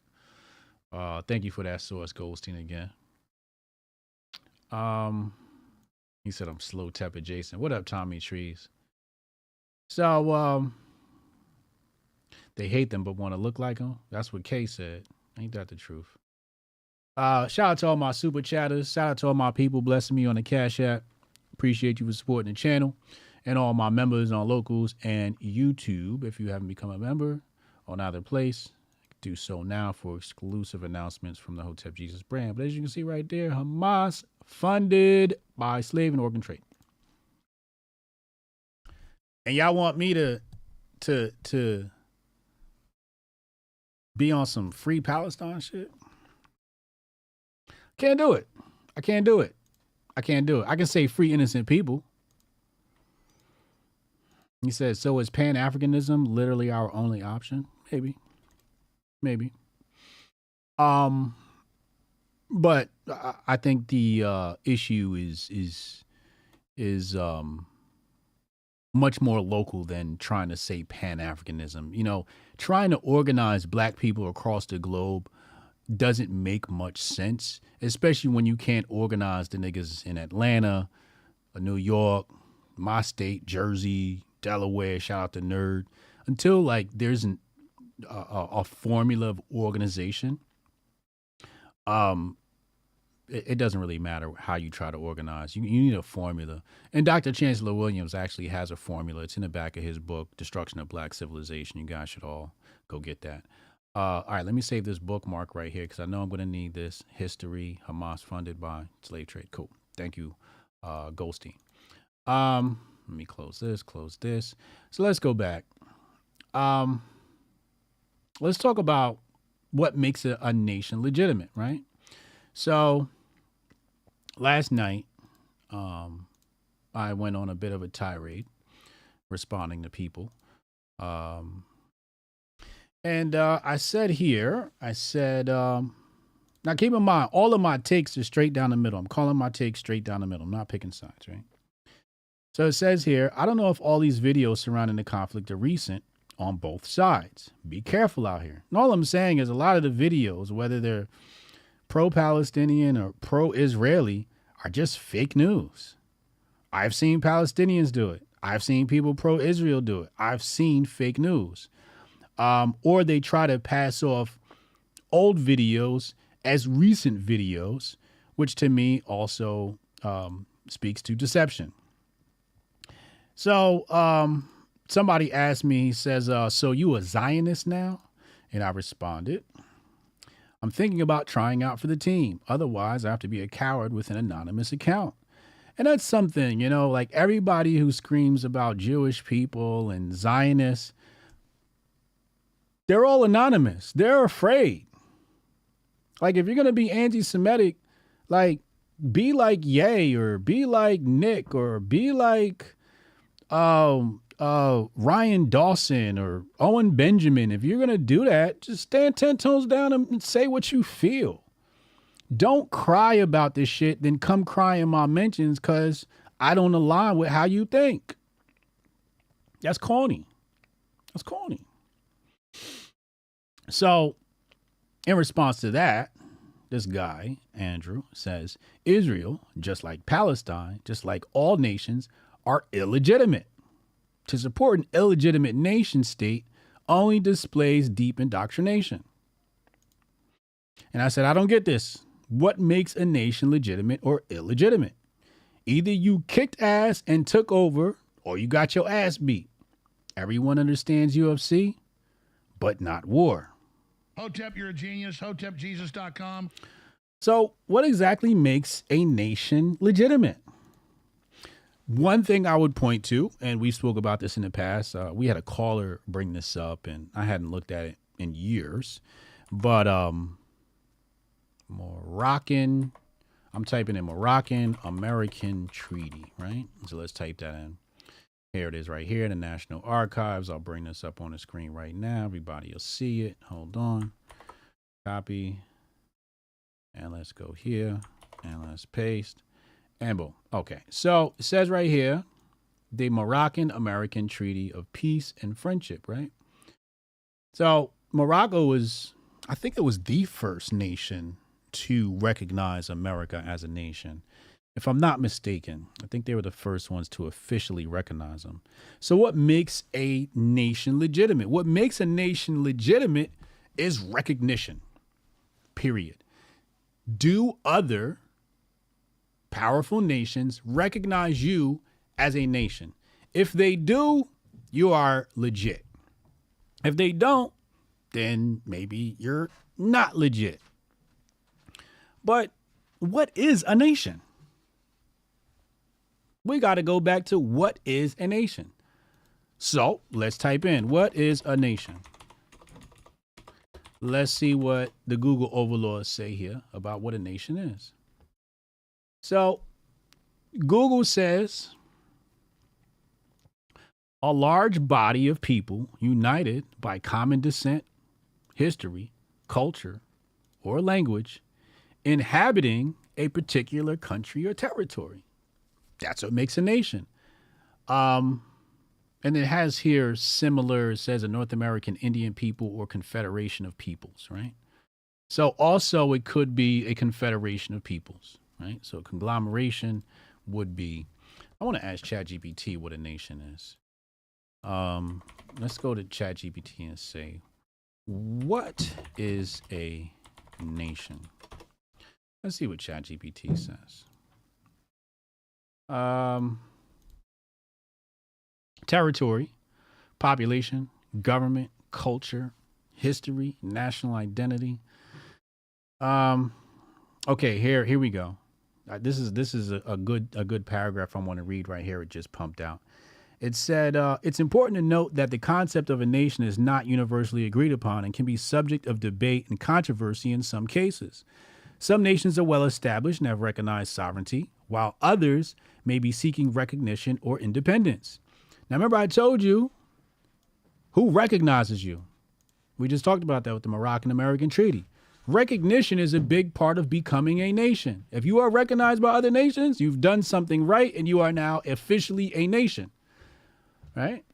Thank you for that source, Goldstein, again. He said I'm slow tepid Jason. What up, Tommy Trees? So they hate them but want to look like them. That's what Kay said. Ain't that the truth? Shout out to all my super chatters. Shout out to all my people blessing me on the Cash App. Appreciate you for supporting the channel. And all my members on Locals and YouTube. If you haven't become a member on either place, do so now for exclusive announcements from the Hotep Jesus brand. But as you can see right there, Hamas funded by slave and organ trade. And y'all want me to be on some free Palestine shit? Can't do it. I can't do it. I can't do it. I can say free innocent people. He said, so is Pan-Africanism literally our only option? Maybe. But I think the issue is much more local than trying to say Pan-Africanism. You know, trying to organize black people across the globe doesn't make much sense, especially when you can't organize the niggas in Atlanta, New York, my state, Jersey, Delaware, shout out to Nerd, until like there's a formula of organization. It doesn't really matter how you try to organize. You need a formula. And Dr. Chancellor Williams actually has a formula. It's in the back of his book, Destruction of Black Civilization. You guys should all go get that. All right, let me save this bookmark right here because I know I'm going to need this. History, Hamas funded by slave trade. Cool. Thank you, Goldstein. Let me close this. So let's go back. Let's talk about what makes a nation legitimate, right? So last night, I went on a bit of a tirade responding to people. And I said, now keep in mind, all of my takes are straight down the middle. I'm calling my takes straight down the middle. I'm not picking sides, right? So it says here, I don't know if all these videos surrounding the conflict are recent on both sides. Be careful out here. And all I'm saying is a lot of the videos, whether they're pro-Palestinian or pro-Israeli, are just fake news. I've seen Palestinians do it. I've seen people pro-Israel do it. I've seen fake news. Or they try to pass off old videos as recent videos, which to me also speaks to deception. So somebody asked me, he says, so you a Zionist now? And I responded, I'm thinking about trying out for the team. Otherwise, I have to be a coward with an anonymous account. And that's something, you know, like everybody who screams about Jewish people and Zionists, they're all anonymous. They're afraid. Like, if you're going to be anti-Semitic, like, be like Ye or be like Nick or be like Ryan Dawson or Owen Benjamin. If you're going to do that, just stand 10 toes down and say what you feel. Don't cry about this shit, then come cry in my mentions because I don't align with how you think. That's corny. That's corny. So, in response to that, this guy, Andrew, says, Israel, just like Palestine, just like all nations, are illegitimate. To support an illegitimate nation state only displays deep indoctrination. And I said, I don't get this. What makes a nation legitimate or illegitimate? Either you kicked ass and took over, or you got your ass beat. Everyone understands UFC, but not war. Hotep, you're a genius. HotepJesus.com. So what exactly makes a nation legitimate? One thing I would point to, and we spoke about this in the past, we had a caller bring this up, and I hadn't looked at it in years, but Moroccan, I'm typing in Moroccan-American Treaty, right? So let's type that in. Here it is right here, the National Archives. I'll bring this up on the screen right now. Everybody will see it. Hold on. Copy. And let's go here. And let's paste. And boom. Okay. So it says right here, the Moroccan-American Treaty of Peace and Friendship, right? So Morocco was, I think it was the first nation to recognize America as a nation. If I'm not mistaken, I think they were the first ones to officially recognize them. So what makes a nation legitimate? What makes a nation legitimate is recognition, period. Do other powerful nations recognize you as a nation? If they do, you are legit. If they don't, then maybe you're not legit. But what is a nation? We got to go back to what is a nation. So let's type in, what is a nation? Let's see what the Google overlords say here about what a nation is. So Google says a large body of people united by common descent, history, culture, or language, inhabiting a particular country or territory. That's what makes a nation. And it has here similar, it says a North American Indian people or confederation of peoples, right? So also it could be a confederation of peoples, right? So conglomeration would be, I want to ask ChatGPT what a nation is. Let's go to ChatGPT and say, what is a nation? Let's see what ChatGPT says. Territory, population, government, culture, history, national identity. Okay, here we go. This is a good paragraph I want to read right here. It just pumped out. It said, it's important to note that the concept of a nation is not universally agreed upon and can be subject of debate and controversy in some cases. Some nations are well established and have recognized sovereignty, while others may be seeking recognition or independence. Now, remember I told you who recognizes you. We just talked about that with the Moroccan-American Treaty. Recognition is a big part of becoming a nation. If you are recognized by other nations, you've done something right and you are now officially a nation, right?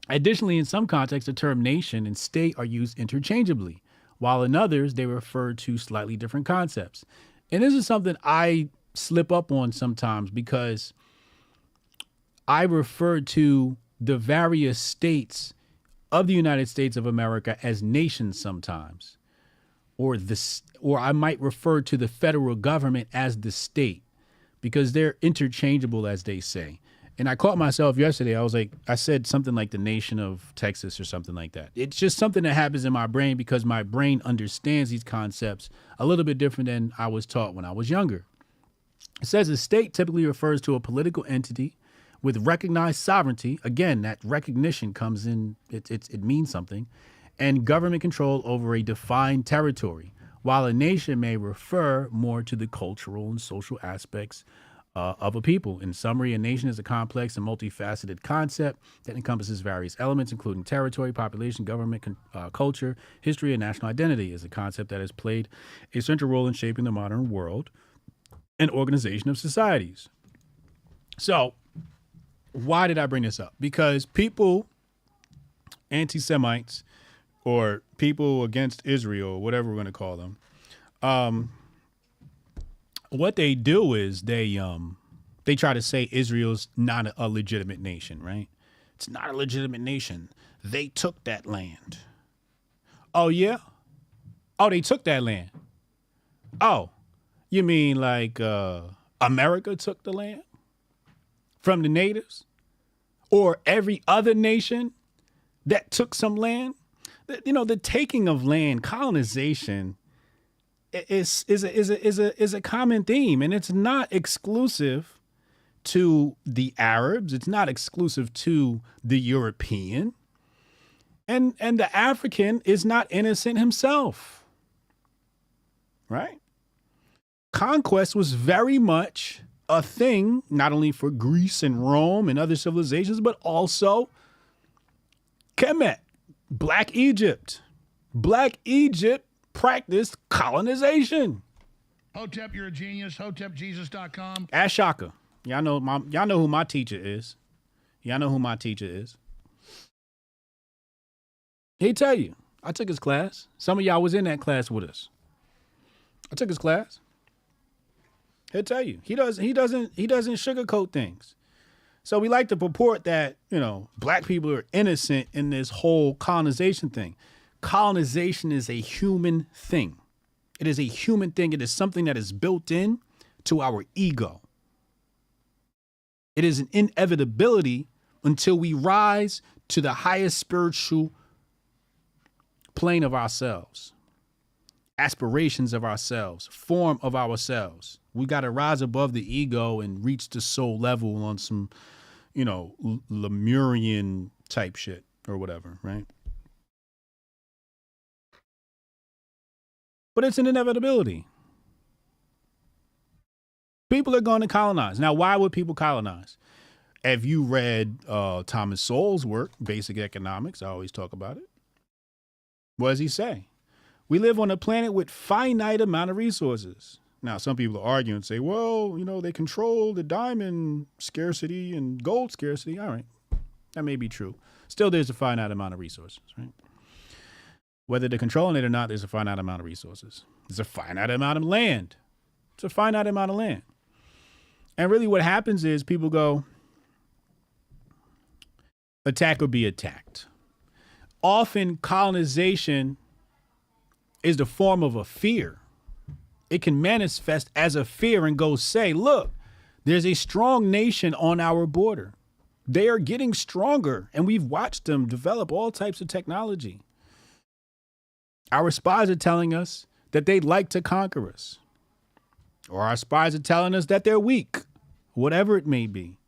Additionally, in some contexts, the term nation and state are used interchangeably, while in others, they refer to slightly different concepts. And this is something I slip up on sometimes because I refer to the various states of the United States of America as nations sometimes, or I might refer to the federal government as the state because they're interchangeable, as they say. And I caught myself yesterday. I said something like the nation of Texas or something like that. It's just something that happens in my brain because my brain understands these concepts a little bit different than I was taught when I was younger. It says a state typically refers to a political entity with recognized sovereignty. Again, that recognition comes in, it means something, and government control over a defined territory, while a nation may refer more to the cultural and social aspects of a people. In summary, a nation is a complex and multifaceted concept that encompasses various elements, including territory, population, government, culture, history, and national identity. Is a concept that has played a central role in shaping the modern world and organization of societies. So, why did I bring this up? Because people, anti-Semites, or people against Israel, whatever we're going to call them, what they do is they try to say Israel's not a legitimate nation, right? It's not a legitimate nation. They took that land. Oh, yeah? Oh, they took that land. Oh, you mean like America took the land from the natives? Or every other nation that took some land? You know, the taking of land, colonization, is a common theme, and it's not exclusive to the Arabs. It's not exclusive to the European, and the African is not innocent himself, right? Conquest was very much a thing, not only for Greece and Rome and other civilizations, but also Kemet, Black Egypt. Black Egypt practiced colonization. Hotep, you're a genius. HotepJesus.com. Ask Shaka. Y'all know who my teacher is. Y'all know who my teacher is. He'll tell you. I took his class. Some of y'all was in that class with us. I took his class. He'll tell you. He doesn't sugarcoat things. So we like to purport that, you know, black people are innocent in this whole colonization thing. Colonization is a human thing. It is a human thing. It is something that is built in to our ego. It is an inevitability until we rise to the highest spiritual plane of ourselves, aspirations of ourselves, form of ourselves. We got to rise above the ego and reach the soul level on some, Lemurian type shit or whatever, right? But it's an inevitability. People are going to colonize. Now, why would people colonize? Have you read Thomas Sowell's work, Basic Economics? I always talk about it. What does he say? We live on a planet with finite amount of resources. Now, some people argue and say, well, they control the diamond scarcity and gold scarcity. All right, that may be true. Still, there's a finite amount of resources, right? Whether they're controlling it or not, there's a finite amount of resources. There's a finite amount of land. It's a finite amount of land. And really what happens is people go, attack or be attacked. Often colonization is the form of a fear. It can manifest as a fear and go say, look, there's a strong nation on our border. They are getting stronger, and we've watched them develop all types of technology. Our spies are telling us that they'd like to conquer us. Or our spies are telling us that they're weak, whatever it may be.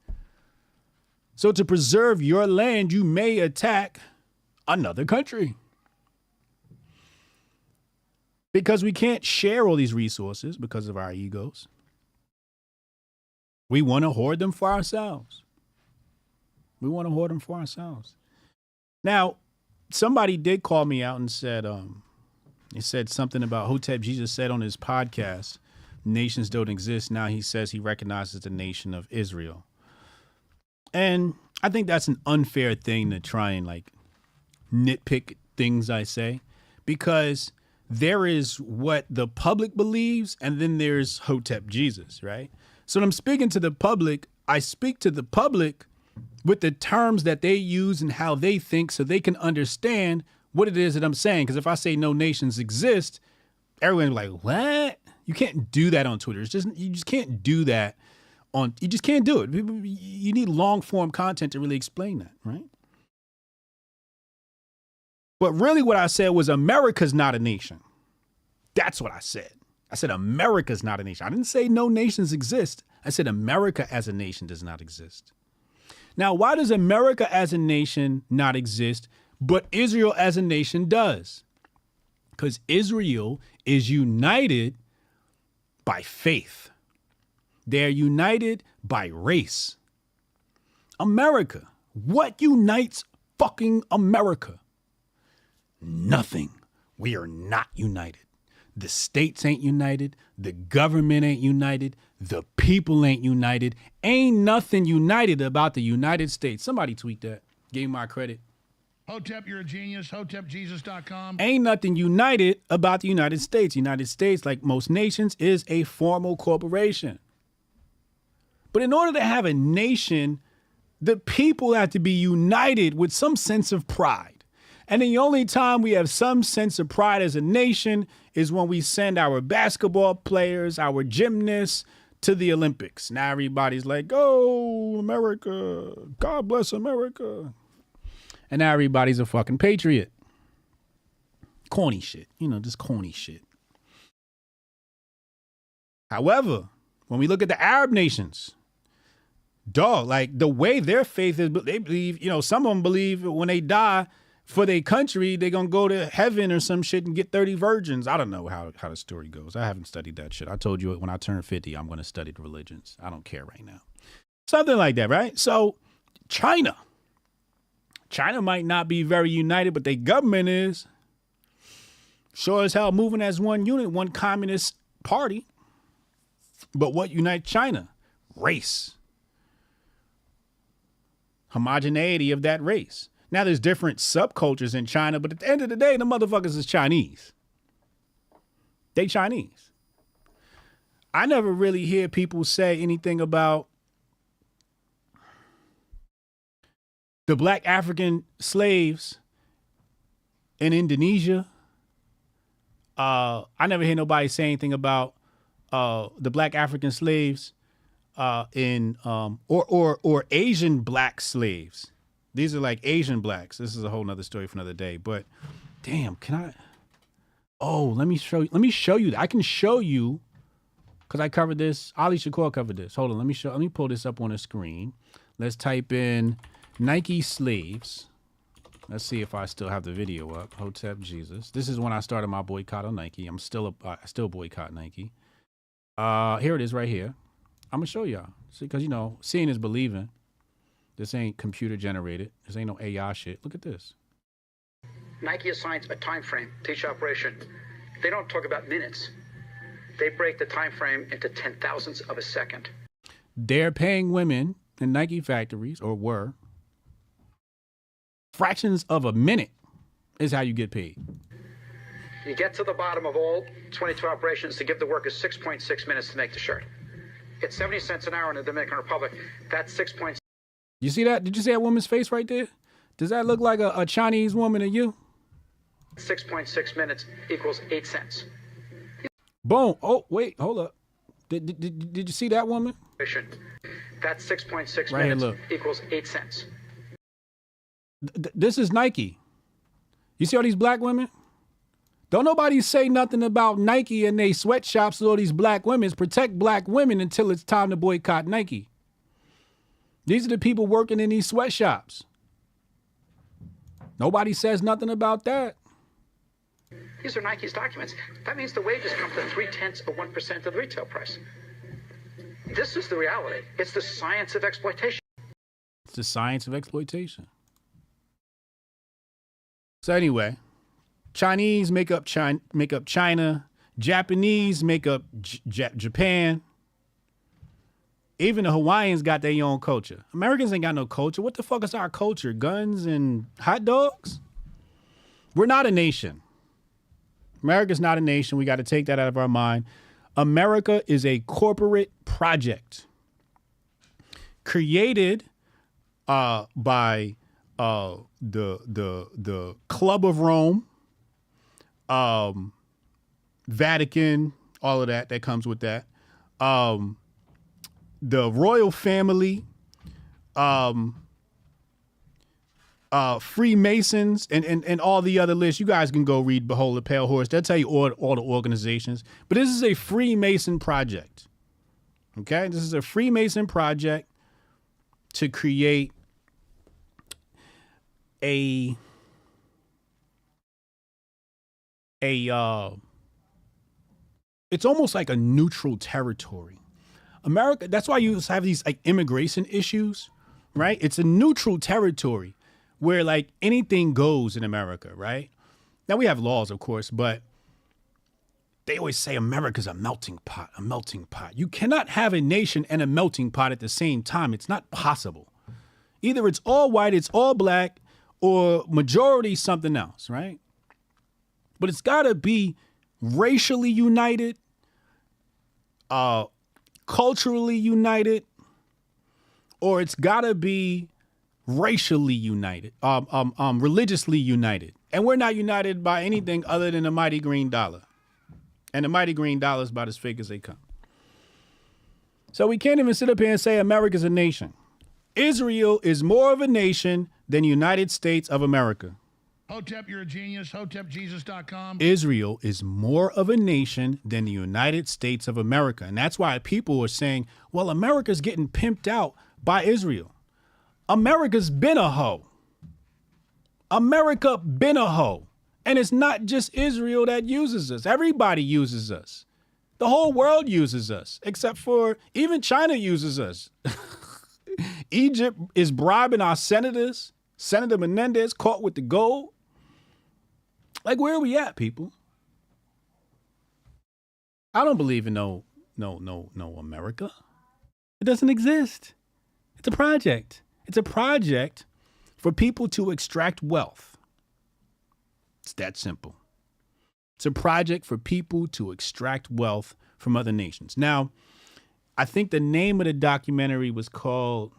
So to preserve your land, you may attack another country. Because we can't share all these resources because of our egos. We want to hoard them for ourselves. Now, somebody did call me out and said, he said something about Hotep Jesus said on his podcast, nations don't exist. Now he says he recognizes the nation of Israel. And I think that's an unfair thing to try and nitpick things I say, because there is what the public believes, and then there's Hotep Jesus, right? So when I'm speaking to the public, I speak to the public with the terms that they use and how they think so they can understand what it is that I'm saying. Because if I say no nations exist, everyone's like, what? You can't do that on Twitter. You just can't do that you just can't do it. You need long form content to really explain that, right? But really what I said was America's not a nation. That's what I said. I said America's not a nation. I didn't say no nations exist. I said America as a nation does not exist. Now, why does America as a nation not exist, but Israel as a nation does? Because Israel is united by faith. They're united by race. America. What unites fucking America? Nothing. We are not united. The states ain't united. The government ain't united. The people ain't united. Ain't nothing united about the United States. Somebody tweet that. Gave my credit. Hotep, you're a genius. HotepJesus.com. Ain't nothing united about the United States. United States, like most nations, is a formal corporation. But in order to have a nation, the people have to be united with some sense of pride. And the only time we have some sense of pride as a nation is when we send our basketball players, our gymnasts to the Olympics. Now everybody's like, oh, America, God bless America. And now everybody's a fucking patriot. Corny shit, just corny shit. However, when we look at the Arab nations, the way their faith is, they believe, some of them believe when they die for their country, they're going to go to heaven or some shit and get 30 virgins. I don't know how the story goes. I haven't studied that shit. I told you when I turn 50, I'm going to study the religions. I don't care right now. Something like that, right? So China might not be very united, but their government is. Sure as hell moving as one unit, one communist party. But what unites China? Race. Homogeneity of that race. Now there's different subcultures in China, but at the end of the day, the motherfuckers is Chinese. They Chinese. I never really hear people say anything about the black African slaves in Indonesia. I never hear nobody say anything about the black African slaves or Asian black slaves. These are like Asian blacks. This is a whole nother story for another day. But Damn, can I? Oh, let me show you. Let me show you. I can show you because I covered this. Ali Shakur covered this. Hold on. Let me pull this up on the screen. Let's type in Nike slaves. Let's see if I still have the video up. Hotep Jesus. This is when I started my boycott on Nike. I still boycott Nike. Here it is right here. I'm gonna show y'all. See, because you know, seeing is believing. This ain't computer generated. This ain't no AI shit. Look at this. Nike assigns a time frame to each operation. They don't talk about minutes. They break the time frame into 10,000ths of a second. They're paying women in Nike factories, or were, fractions of a minute is how you get paid. You get to the bottom of all 22 operations to give the workers 6.6 minutes to make the shirt. It's 70 cents an hour in the Dominican Republic. That's 6.6. You see that? Did you see that woman's face right there? Does that look like a Chinese woman to you? 6.6 minutes equals 8 cents. Boom. Oh, wait, hold up. Did you see that woman? That's 6.6 right minutes here, equals 8 cents. This is Nike. You see all these black women? Don't nobody say nothing about Nike and they sweatshops with all these black women. Protect black women until it's time to boycott Nike. These are the people working in these sweatshops. Nobody says nothing about that. These are Nike's documents. That means the wages come to 0.3% of the retail price. This is the reality. It's the science of exploitation. It's the science of exploitation. So anyway, Chinese make up China. Japanese make up Japan. Even the Hawaiians got their own culture. Americans ain't got no culture. What the fuck is our culture? Guns and hot dogs? We're not a nation. America's not a nation. We got to take that out of our mind. America is a corporate project created by the Club of Rome, Vatican, all of that comes with that. The royal family, Freemasons, and all the other lists. You guys can go read Behold the Pale Horse. They'll tell you all the organizations. But this is a Freemason project. Okay? This is a Freemason project to create it's almost like a neutral territory. America, that's why you have these like immigration issues, right? It's a neutral territory where like anything goes in America, right? Now we have laws, of course, but they always say America's a melting pot, a melting pot. You cannot have a nation and a melting pot at the same time. It's not possible. Either it's all white, it's all black, or majority something else, right? But it's got to be racially united, culturally united, or it's got to be racially united, religiously united. And we're not united by anything other than the mighty green dollar. And the mighty green dollar is about as fake as they come. So we can't even sit up here and say America's a nation. Israel is more of a nation than the United States of America. Hotep, you're a genius. HotepJesus.com. Israel is more of a nation than the United States of America. And that's why people are saying, well, America's getting pimped out by Israel. America's been a hoe. America been a hoe. And it's not just Israel that uses us. Everybody uses us. The whole world uses us, except for even China uses us. Egypt is bribing our senators. Senator Menendez caught with the gold. Like, where are we at, people? I don't believe in no America. It doesn't exist. It's a project. It's a project for people to extract wealth. It's that simple. It's a project for people to extract wealth from other nations. Now, I think the name of the documentary was called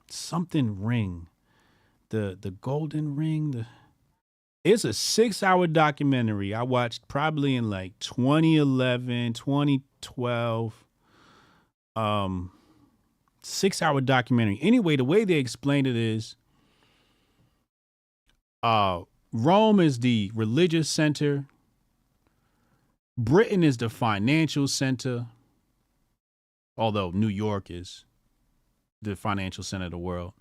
something ring. The Golden Ring. It's a 6-hour documentary I watched probably in like 2011, 2012. 6-hour documentary. Anyway, the way they explained it is Rome is the religious center. Britain is the financial center, although New York is the financial center of the world.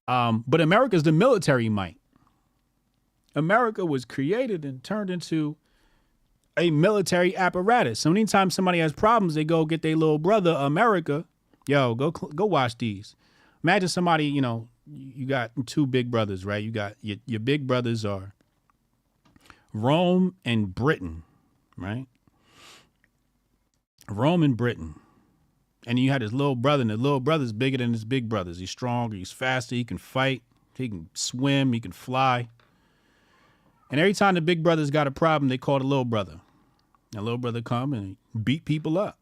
But America is the military might. America was created and turned into a military apparatus. So anytime somebody has problems, they go get their little brother, America. Yo, go watch these. Imagine somebody, you got two big brothers, right? You got your big brothers are Rome and Britain, right? Rome and Britain. And you had his little brother, and the little brother's bigger than his big brothers. He's stronger, he's faster, he can fight, he can swim, he can fly. And every time the big brother's got a problem, they call the little brother. And the little brother come and beat people up.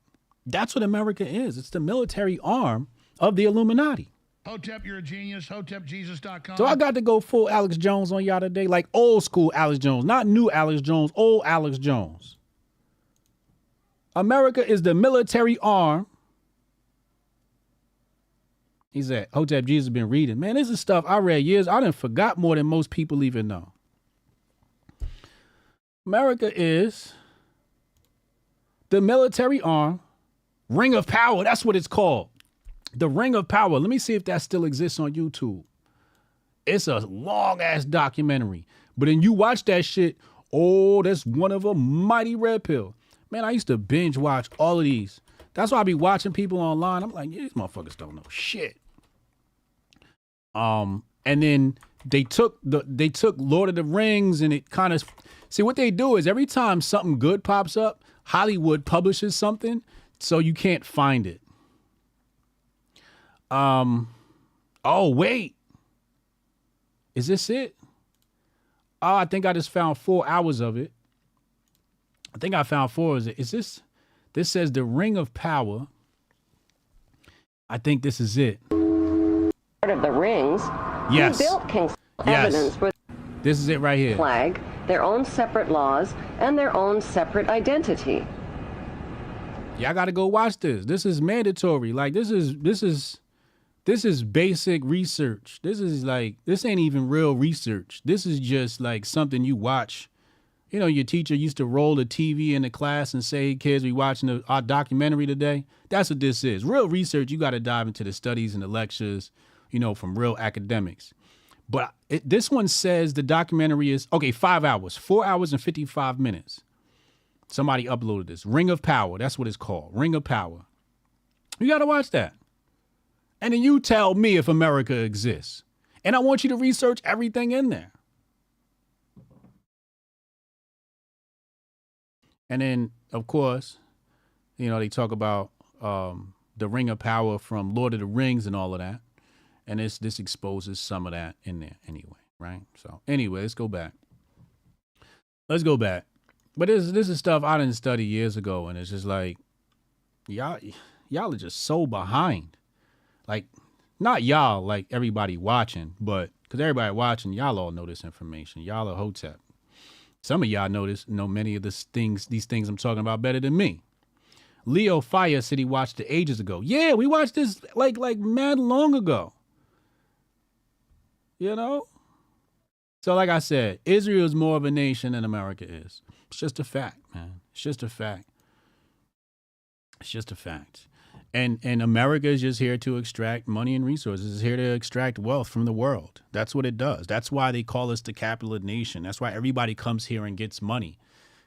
That's what America is. It's the military arm of the Illuminati. Hotep, you're a genius. HotepJesus.com. So I got to go full Alex Jones on y'all today, like old school Alex Jones, not new Alex Jones, old Alex Jones. America is the military arm. He said, Hotep Jesus been reading. Man, this is stuff I read years. I done forgot more than most people even know. America is the military arm, Ring of Power. That's what it's called. The Ring of Power. Let me see if that still exists on YouTube. It's a long ass documentary. But then you watch that shit. Oh, that's one of a mighty red pill. Man, I used to binge watch all of these. That's why I be watching people online. I'm like, yeah, these motherfuckers don't know shit. And then they took Lord of the Rings, and it kind of, see what they do is every time something good pops up, Hollywood publishes something so you can't find it. Oh wait, is this it? Oh, I think I just found 4 hours of it. I think I found 4. Is this? This says the Ring of Power. I think this is it. Part of the rings. Yes. Who built King's Yes. evidence for This is it right here. flag, their own separate laws, and their own separate identity. Y'all got to go watch this. This is mandatory. Like this is basic research. This ain't even real research. This is just like something you watch. You know, your teacher used to roll the TV in the class and say, hey, kids, we watching our documentary today. That's what this is. Real research, you got to dive into the studies and the lectures, from real academics. But this one says the documentary is, 5 hours, 4 hours and 55 minutes. Somebody uploaded this. Ring of Power. That's what it's called. Ring of Power. You got to watch that. And then you tell me if America exists. And I want you to research everything in there. And then, of course, they talk about the Ring of Power from Lord of the Rings and all of that. And this exposes some of that in there anyway, right? So anyway, let's go back. But this is stuff I didn't study years ago, and it's just like, y'all are just so behind. Like, not y'all, like everybody watching, but because everybody watching, y'all all know this information. Y'all are Hotep. Some of y'all know many of these things I'm talking about better than me. Leo Fire said he watched it ages ago. Yeah, we watched this like mad long ago. So like I said, Israel is more of a nation than America is. It's just a fact, man. It's just a fact. And America is just here to extract money and resources. It's here to extract wealth from the world. That's what it does. That's why they call us the capitalist nation. That's why everybody comes here and gets money.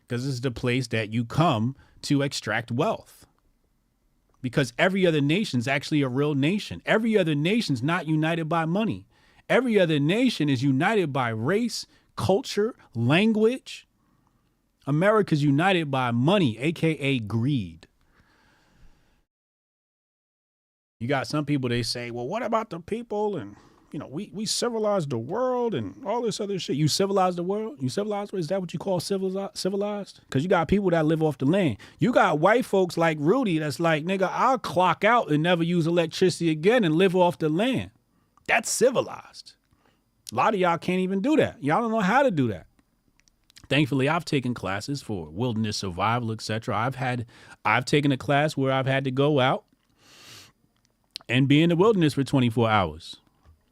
Because this is the place that you come to extract wealth. Because every other nation's actually a real nation. Every other nation's not united by money. Every other nation is united by race, culture, language. America's united by money, aka greed. You got some people, they say, well, what about the people? And, we civilized the world and all this other shit. You civilized the world? You civilized? Is that what you call civilized? Because you got people that live off the land. You got white folks like Rudy that's like, nigga, I'll clock out and never use electricity again and live off the land. That's civilized. A lot of y'all can't even do that. Y'all don't know how to do that. Thankfully, I've taken classes for wilderness survival, etc. I've taken a class where I've had to go out and be in the wilderness for 24 hours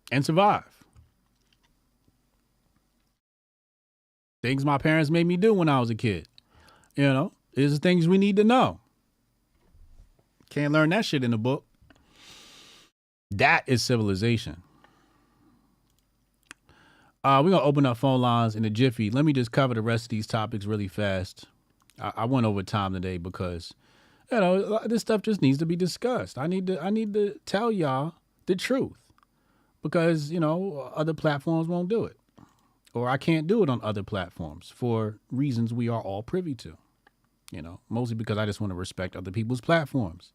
and survive. Things my parents made me do when I was a kid. You know, these are things we need to know. Can't learn that shit in a book. That is civilization. We're going to open up phone lines in a jiffy. Let me just cover the rest of these topics really fast. I went over time today because, you know, this stuff just needs to be discussed. I need to tell y'all the truth because, you know, other platforms won't do it. Or I can't do it on other platforms for reasons we are all privy to. You know, mostly because I just want to respect other people's platforms.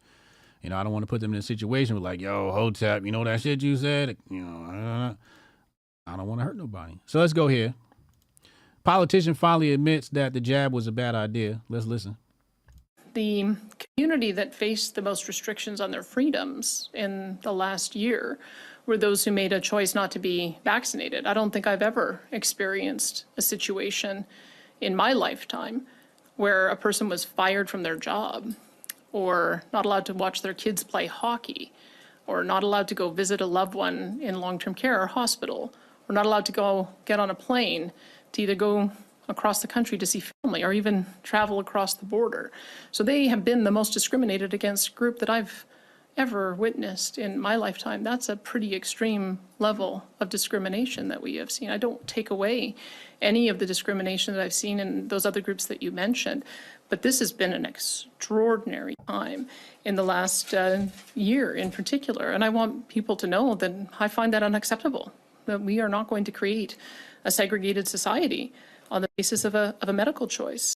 You know, I don't want to put them in a situation where like, yo, Hotep, you know that shit you said? You know, I don't want to hurt nobody. So let's go here. Politician finally admits that the jab was a bad idea. Let's listen. The community that faced the most restrictions on their freedoms in the last year were those who made a choice not to be vaccinated. I don't think I've ever experienced a situation in my lifetime where a person was fired from their job or not allowed to watch their kids play hockey or not allowed to go visit a loved one in long-term care or hospital or not allowed to go get on a plane to either go across the country to see family or even travel across the border. So they have been the most discriminated against group that I've ever witnessed in my lifetime. That's a pretty extreme level of discrimination that we have seen. I don't take away any of the discrimination that I've seen in those other groups that you mentioned, but this has been an extraordinary time in the last year in particular. And I want people to know that I find that unacceptable, that we are not going to create a segregated society on the basis of a medical choice.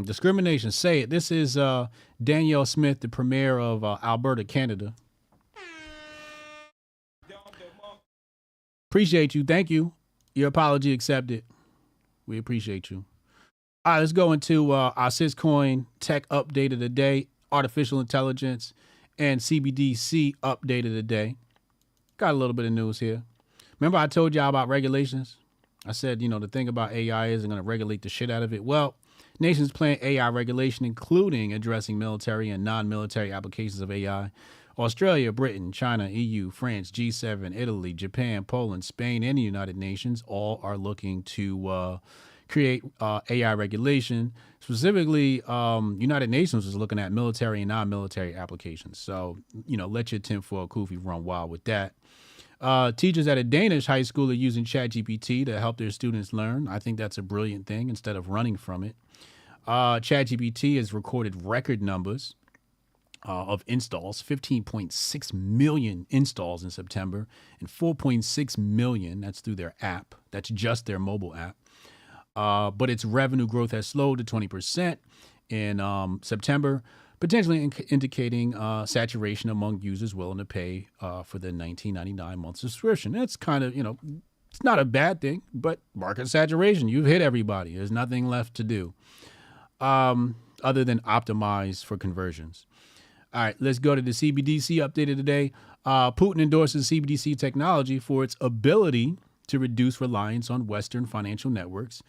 Discrimination. Say it. This is Danielle Smith, the premier of Alberta, Canada. Appreciate you. Thank you. Your apology accepted. We appreciate you. All right, let's go into our Syscoin tech update of the day, artificial intelligence, and CBDC update of the day. Got a little bit of news here. Remember I told y'all about regulations? I said, you know, the thing about AI is they're going to regulate the shit out of it. Well, nations plan AI regulation, including addressing military and non-military applications of AI. Australia, Britain, China, EU, France, G7, Italy, Japan, Poland, Spain, and the United Nations all are looking to create AI regulation. Specifically, United Nations is looking at military and non-military applications. So, you know, let your tinfoil kufi run wild with that. Teachers at a Danish high school are using ChatGPT to help their students learn. I think that's a brilliant thing instead of running from it. ChatGPT has recorded record numbers of installs, 15.6 million installs in September and 4.6 million, that's through their app. That's just their mobile app. But its revenue growth has slowed to 20% in September, potentially indicating saturation among users willing to pay for the $19.99 month subscription. That's kind of, you know, it's not a bad thing, but market saturation. You've hit everybody. There's nothing left to do other than optimize for conversions. All right, let's go to the CBDC update of the day. Putin endorses CBDC technology for its ability to reduce reliance on Western financial networks,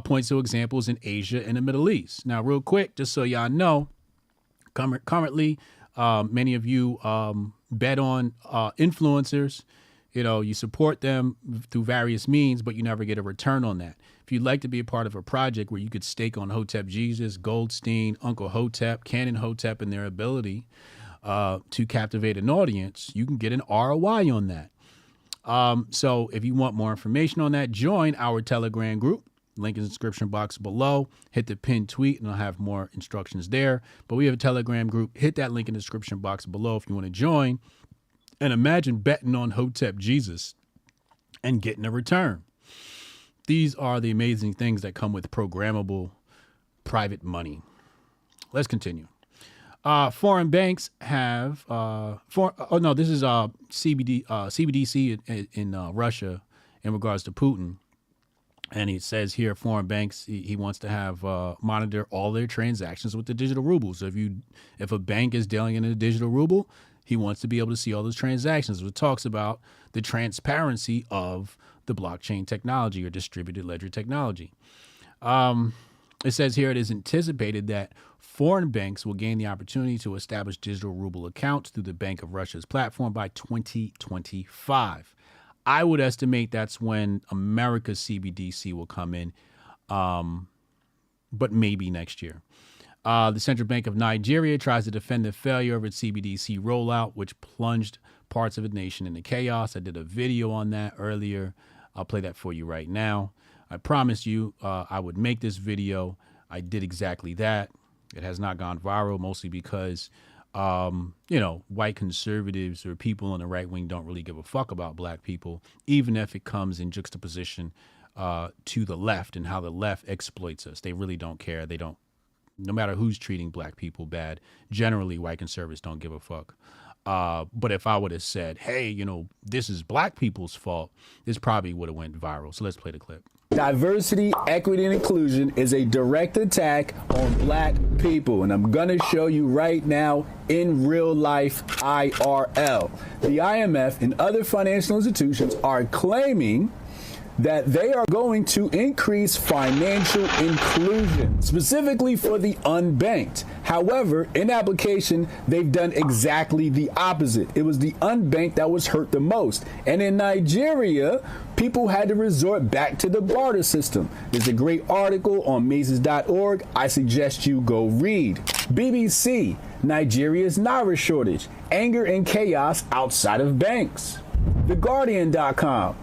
points to examples in Asia and the Middle East. Now, real quick, just so y'all know, currently, many of you bet on influencers. You know, you support them through various means, but you never get a return on that. If you'd like to be a part of a project where you could stake on Hotep Jesus, Goldstein, Uncle Hotep, Canon Hotep, and their ability to captivate an audience, you can get an ROI on that. So if you want more information on that, join our Telegram group. Link in the description box below. Hit the pinned tweet and I'll have more instructions there. But we have a Telegram group. Hit that link in the description box below if you want to join. And imagine betting on Hotep Jesus and getting a return. These are the amazing things that come with programmable private money. Let's continue. Foreign banks have this is CBDC in Russia in regards to Putin. And he says here, foreign banks, he wants to have monitor all their transactions with the digital ruble. So if a bank is dealing in a digital ruble, he wants to be able to see all those transactions. It talks about the transparency of the blockchain technology or distributed ledger technology. It says here it is anticipated that foreign banks will gain the opportunity to establish digital ruble accounts through the Bank of Russia's platform by 2025. I would estimate that's when America's CBDC will come in, but maybe next year. The Central Bank of Nigeria tries to defend the failure of its CBDC rollout, which plunged parts of the nation into chaos. I did a video on that earlier. I'll play that for you right now. I promised you I would make this video. I did exactly that. It has not gone viral, mostly because, white conservatives or people on the right wing don't really give a fuck about black people, even if it comes in juxtaposition to the left and how the left exploits us. They really don't care. They don't. No matter who's treating black people bad, generally white conservatives don't give a fuck. But if I would have said, hey, this is black people's fault, this probably would have went viral. So let's play the clip. Diversity, equity, and inclusion is a direct attack on black people. And I'm going to show you right now in real life IRL. The IMF and other financial institutions are claiming that they are going to increase financial inclusion, specifically for the unbanked. However, in application, they've done exactly the opposite. It was the unbanked that was hurt the most. And in Nigeria, people had to resort back to the barter system. There's a great article on Mises.org. I suggest you go read. BBC, Nigeria's Naira shortage, anger and chaos outside of banks. TheGuardian.com.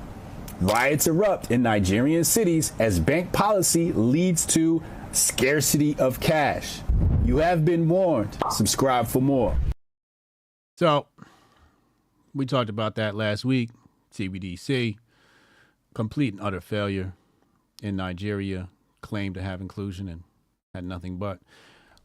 Riots erupt in Nigerian cities as bank policy leads to scarcity of cash. You have been warned. Subscribe for more. So, we talked about that last week. CBDC, complete and utter failure in Nigeria, claimed to have inclusion and had nothing but.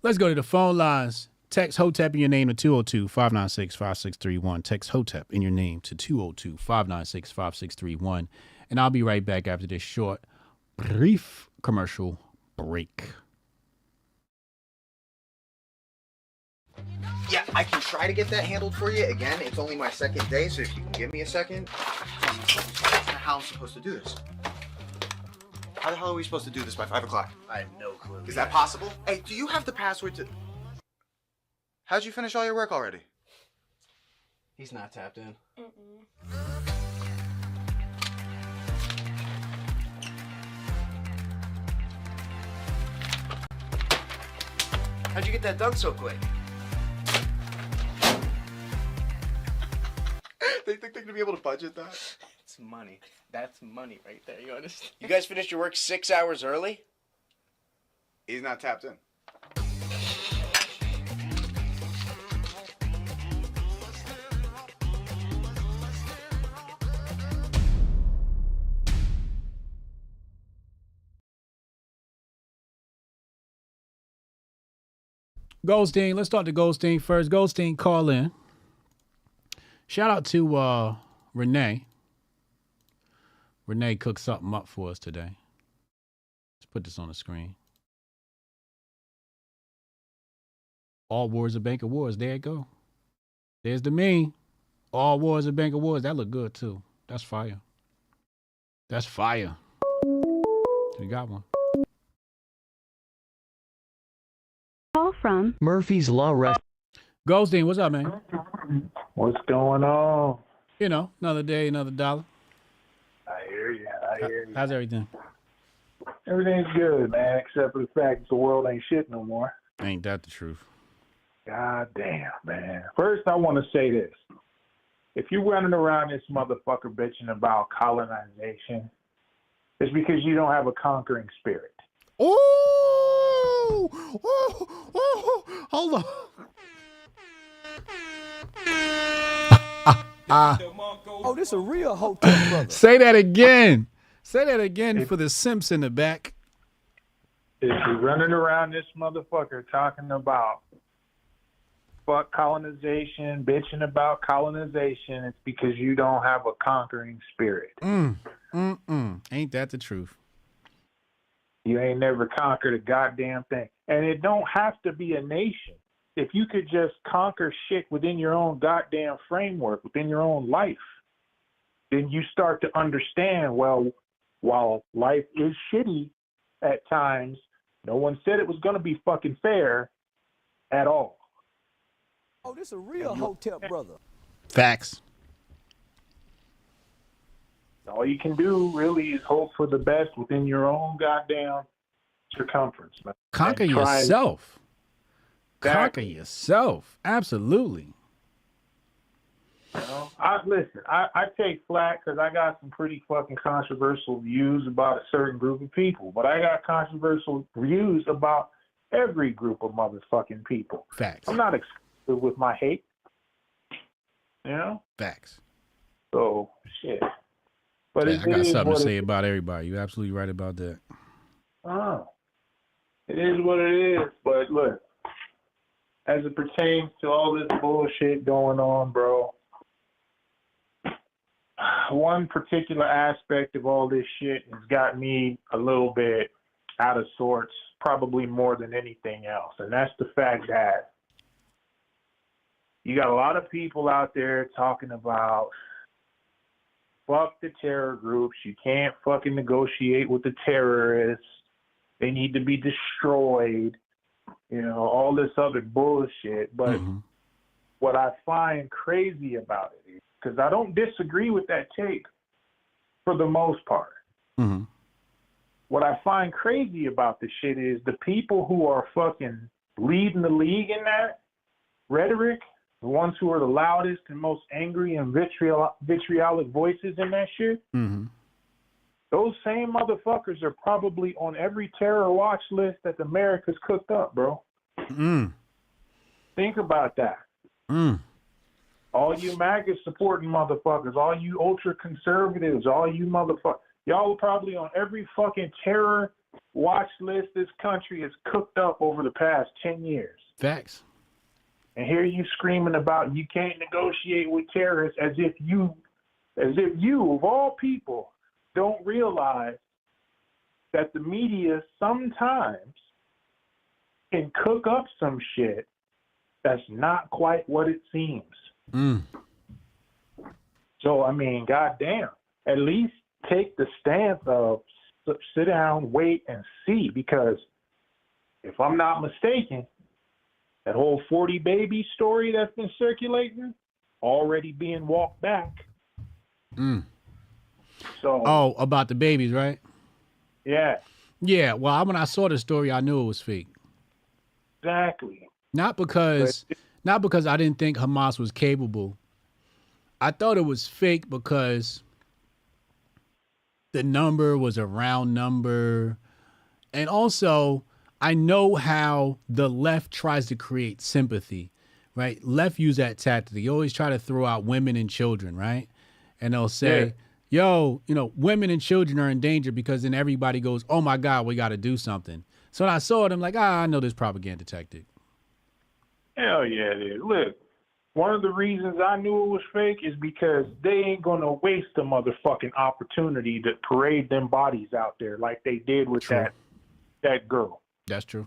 Let's go to the phone lines. Text HOTEP in your name to 202-596-5631. Text HOTEP in your name to 202-596-5631. And I'll be right back after this short, brief commercial break. Yeah, I can try to get that handled for you. Again, it's only my second day, so if you can give me a second. How am I supposed to do this? How the hell are we supposed to do this by 5 o'clock? I have no clue. Is that possible? Hey, do you have the password to... How'd you finish all your work already? He's not tapped in. How'd you get that done so quick? They think they're gonna be able to budget that? It's money. That's money right there. You understand? You guys finished your work 6 hours early? He's not tapped in. Goldstein, let's talk to Goldstein first. Goldstein, call in. Shout out to Renee. Renee cooked something up for us today. Let's put this on the screen. All wars are bank of wars. There you go. There's the meme. All wars are bank of wars. That look good too. That's fire. That's fire. We got one. Call from Murphy's Law Rest. Goldstein, what's up, man? What's going on? Another day, another dollar. I hear you. How's everything? Everything's good, man, except for the fact that the world ain't shit no more. Ain't that the truth? God damn, man. First, I want to say this. If you're running around this motherfucker bitching about colonization, it's because you don't have a conquering spirit. Oh, hold on. Oh, this a real Hotep brother. Say that again. Say that again for the simps in the back. If you're running around this motherfucker talking about fuck colonization, bitching about colonization, it's because you don't have a conquering spirit. Ain't that the truth? You ain't never conquered a goddamn thing. And it don't have to be a nation. If you could just conquer shit within your own goddamn framework, within your own life, then you start to understand, well, while life is shitty at times, no one said it was going to be fucking fair at all. Oh, this a real Hotep brother. Facts. All you can do really is hope for the best within your own goddamn circumference, man. Conquer And try- yourself. Conquer Exactly. yourself. Absolutely. You know, I take flack because I got some pretty fucking controversial views about a certain group of people, but I got controversial views about every group of motherfucking people. Facts. I'm not exclusive with my hate. You know? Facts. So, shit. But I got something to say it, about everybody. You're absolutely right about that. it is what it is. But look, as it pertains to all this bullshit going on, bro, one particular aspect of all this shit has got me a little bit out of sorts, probably more than anything else. And that's the fact that you got a lot of people out there talking about fuck the terror groups. You can't fucking negotiate with the terrorists. They need to be destroyed. You know, all this other bullshit. But what I find crazy about it is, because I don't disagree with that take for the most part. What I find crazy about this shit is the people who are fucking leading the league in that rhetoric, the ones who are the loudest and most angry and vitriolic voices in that shit, those same motherfuckers are probably on every terror watch list that America's cooked up, bro. Think about that. All you MAGA supporting motherfuckers, all you ultra conservatives, all you motherfuckers, y'all are probably on every fucking terror watch list this country has cooked up over the past 10 years. Facts. And here you screaming about you can't negotiate with terrorists as if you of all people don't realize that the media sometimes can cook up some shit that's not quite what it seems. So, I mean, goddamn, at least take the stance of sit down, wait, and see, because if I'm not mistaken, that whole 40 baby story that's been circulating already being walked back. So, about the babies, right? Yeah. Yeah. Well, when I saw the story, I knew it was fake. Exactly. Not because I didn't think Hamas was capable. I thought it was fake because the number was a round number. And also, I know how the left tries to create sympathy, right? Left use that tactic. They always try to throw out women and children, right? And they'll say, yo, women and children are in danger, because then everybody goes, oh my God, we got to do something. So when I saw it, I'm like, I know this propaganda tactic. Hell yeah, it is. Look, one of the reasons I knew it was fake is because they ain't going to waste a motherfucking opportunity to parade them bodies out there like they did with that girl. That's true.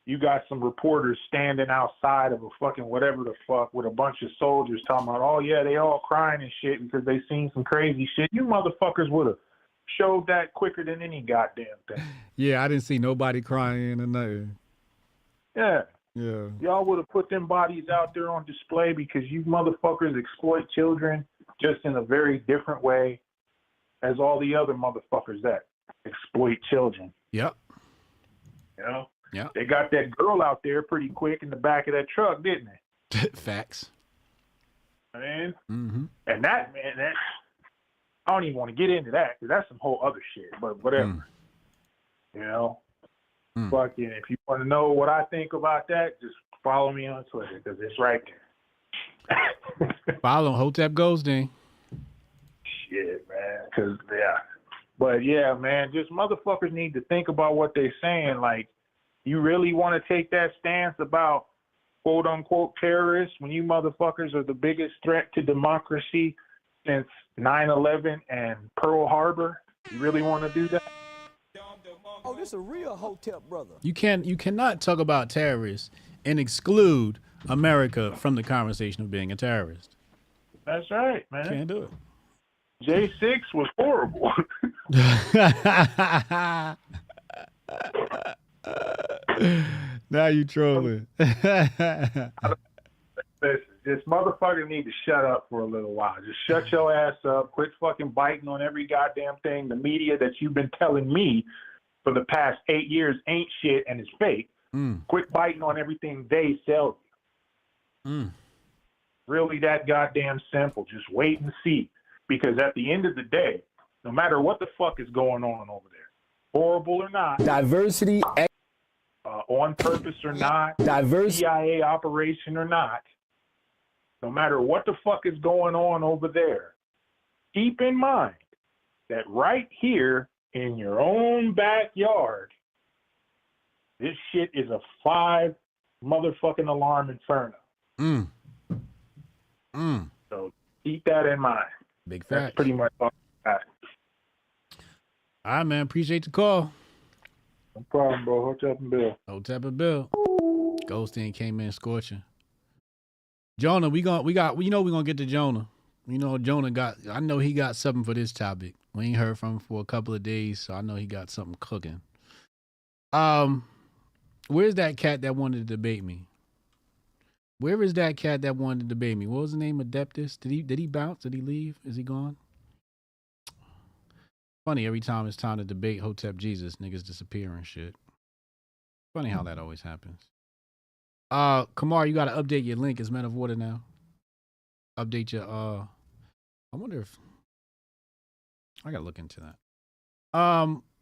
You got some reporters standing outside of a fucking whatever the fuck with a bunch of soldiers talking about, oh yeah, they all crying and shit because they seen some crazy shit. You motherfuckers would have showed that quicker than any goddamn thing. Yeah, I didn't see nobody crying or nothing. Yeah. Yeah. Y'all would have put them bodies out there on display because you motherfuckers exploit children just in a very different way as all the other motherfuckers that exploit children. Yep. You know? Yeah. They got that girl out there pretty quick in the back of that truck, didn't they? Facts. Man. And that, man, I don't even want to get into that because that's some whole other shit, but whatever. You know? Fucking, if you want to know what I think about that, just follow me on Twitter because it's right there. Follow Hotep Goldstein. Shit, man. Because, yeah. But, yeah, man, just motherfuckers need to think about what they're saying. Like, you really want to take that stance about quote-unquote terrorists when you motherfuckers are the biggest threat to democracy since 9/11 and Pearl Harbor? You really want to do that? Oh, this a real Hotep brother. You cannot talk about terrorists and exclude America from the conversation of being a terrorist. That's right, man. Can't do it. J6 was horrible. Now you trolling. Listen, this motherfucker need to shut up for a little while. Just shut your ass up. Quit fucking biting on every goddamn thing. The media that you've been telling me for the past 8 years ain't shit and is fake. Quit biting on everything they sell you. Really that goddamn simple. Just wait and see. Because at the end of the day, no matter what the fuck is going on over there, horrible or not, diversity, on purpose or not, diversity, CIA operation or not, no matter what the fuck is going on over there, keep in mind that right here in your own backyard, this shit is a 5 motherfucking alarm inferno. So keep that in mind. Big fact. That's pretty much all I got. All right, man. Appreciate the call. No problem, bro. Hotep and Bill. Hotep and Bill. Goldstein came in scorching. Jonah, we gonna get to Jonah. You know, I know he got something for this topic. We ain't heard from him for a couple of days, so I know he got something cooking. Where's that cat that wanted to debate me? Where is that cat that wanted to debate me? What was the name? Adeptus? Did he bounce? Did he leave? Is he gone? Funny, every time it's time to debate Hotep Jesus, niggas disappear and shit. Funny how that always happens. Kamar, you gotta update your link. It's Men of Water now. Update your I wonder if I gotta look into that.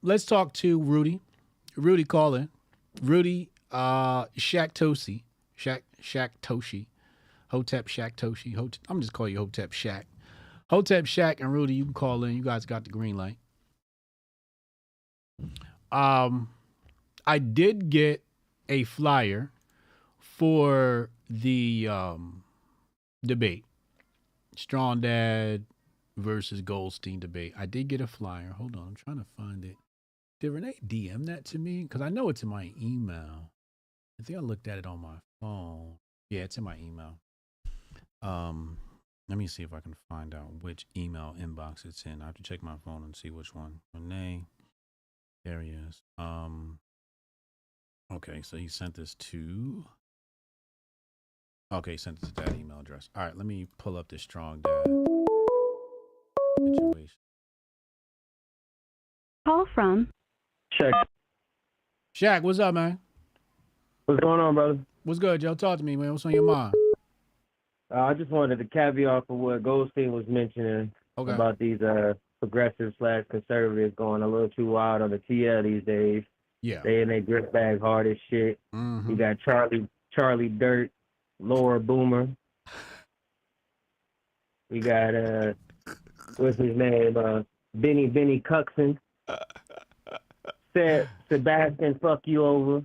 Let's talk to Rudy. Rudy, call in. Rudy Shaq Toshi. Hotep Shaq Toshi. I'm just calling you Hotep Shaq. Hotep Shaq and Rudy, you can call in. You guys got the green light. I did get a flyer for the debate. Strong Dad versus Goldstein debate. I did get a flyer. Hold on, I'm trying to find it. Did Renee DM that to me? Because I know it's in my email. I think I looked at it on my phone. Yeah, it's in my email. Let me see if I can find out which email inbox it's in. I have to check my phone and see which one. Renee. There he is. Okay, so he sent this to... Okay, he sent it to that email address. All right, let me pull up this Strong Dad situation. Call from Shaq, what's up, man? What's going on, brother? What's good, Joe? Talk to me, man. What's on your mind? I just wanted to caveat for what Goldstein was mentioning about these progressive/conservatives going a little too wild on the TL these days. Yeah. They in their grip bag hard as shit. You got Charlie Dirt, Laura Boomer. We got what's his name? Benny Cuxon. Sebastian, fuck you over.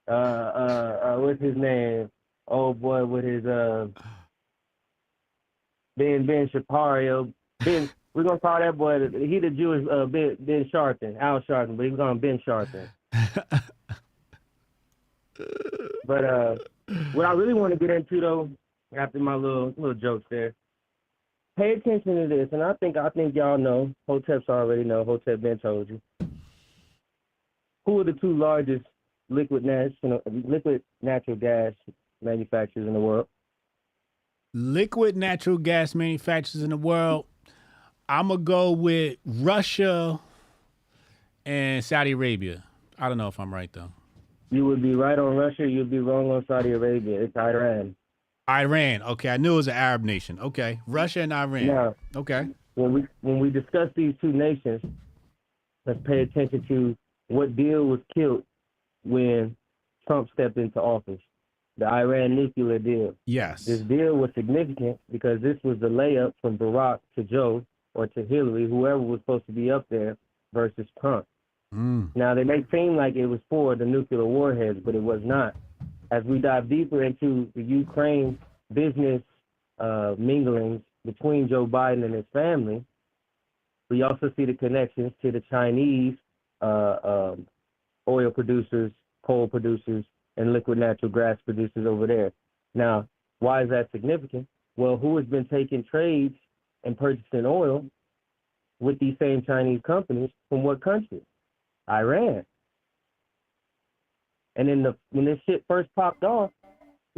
What's his name? Oh boy, with his Ben Shapario. We're gonna call that boy. He the Jewish Ben Sharpton, Al Sharpton, but he's going Ben Sharpton. But what I really want to get into though, after my little jokes there, pay attention to this, and I think y'all know. Hotep's already know. Hotep Ben told you. Who are the two largest liquid natural gas manufacturers in the world? Liquid natural gas manufacturers in the world. I'm going to go with Russia and Saudi Arabia. I don't know if I'm right, though. You would be right on Russia. You'd be wrong on Saudi Arabia. It's Iran. Iran. Okay, I knew it was an Arab nation. Okay, Russia and Iran. Now, okay. When we discuss these two nations, let's pay attention to what deal was killed when Trump stepped into office. The Iran nuclear deal. Yes. This deal was significant because this was the layup from Barack to Joe or to Hillary, whoever was supposed to be up there, versus Trump. Now, they may seem like it was for the nuclear warheads, but it was not. As we dive deeper into the Ukraine business minglings between Joe Biden and his family, we also see the connections to the Chinese oil producers, coal producers, and liquid natural gas producers over there. Now, why is that significant? Well, who has been taking trades and purchasing oil with these same Chinese companies from what country? Iran. And when this shit first popped off,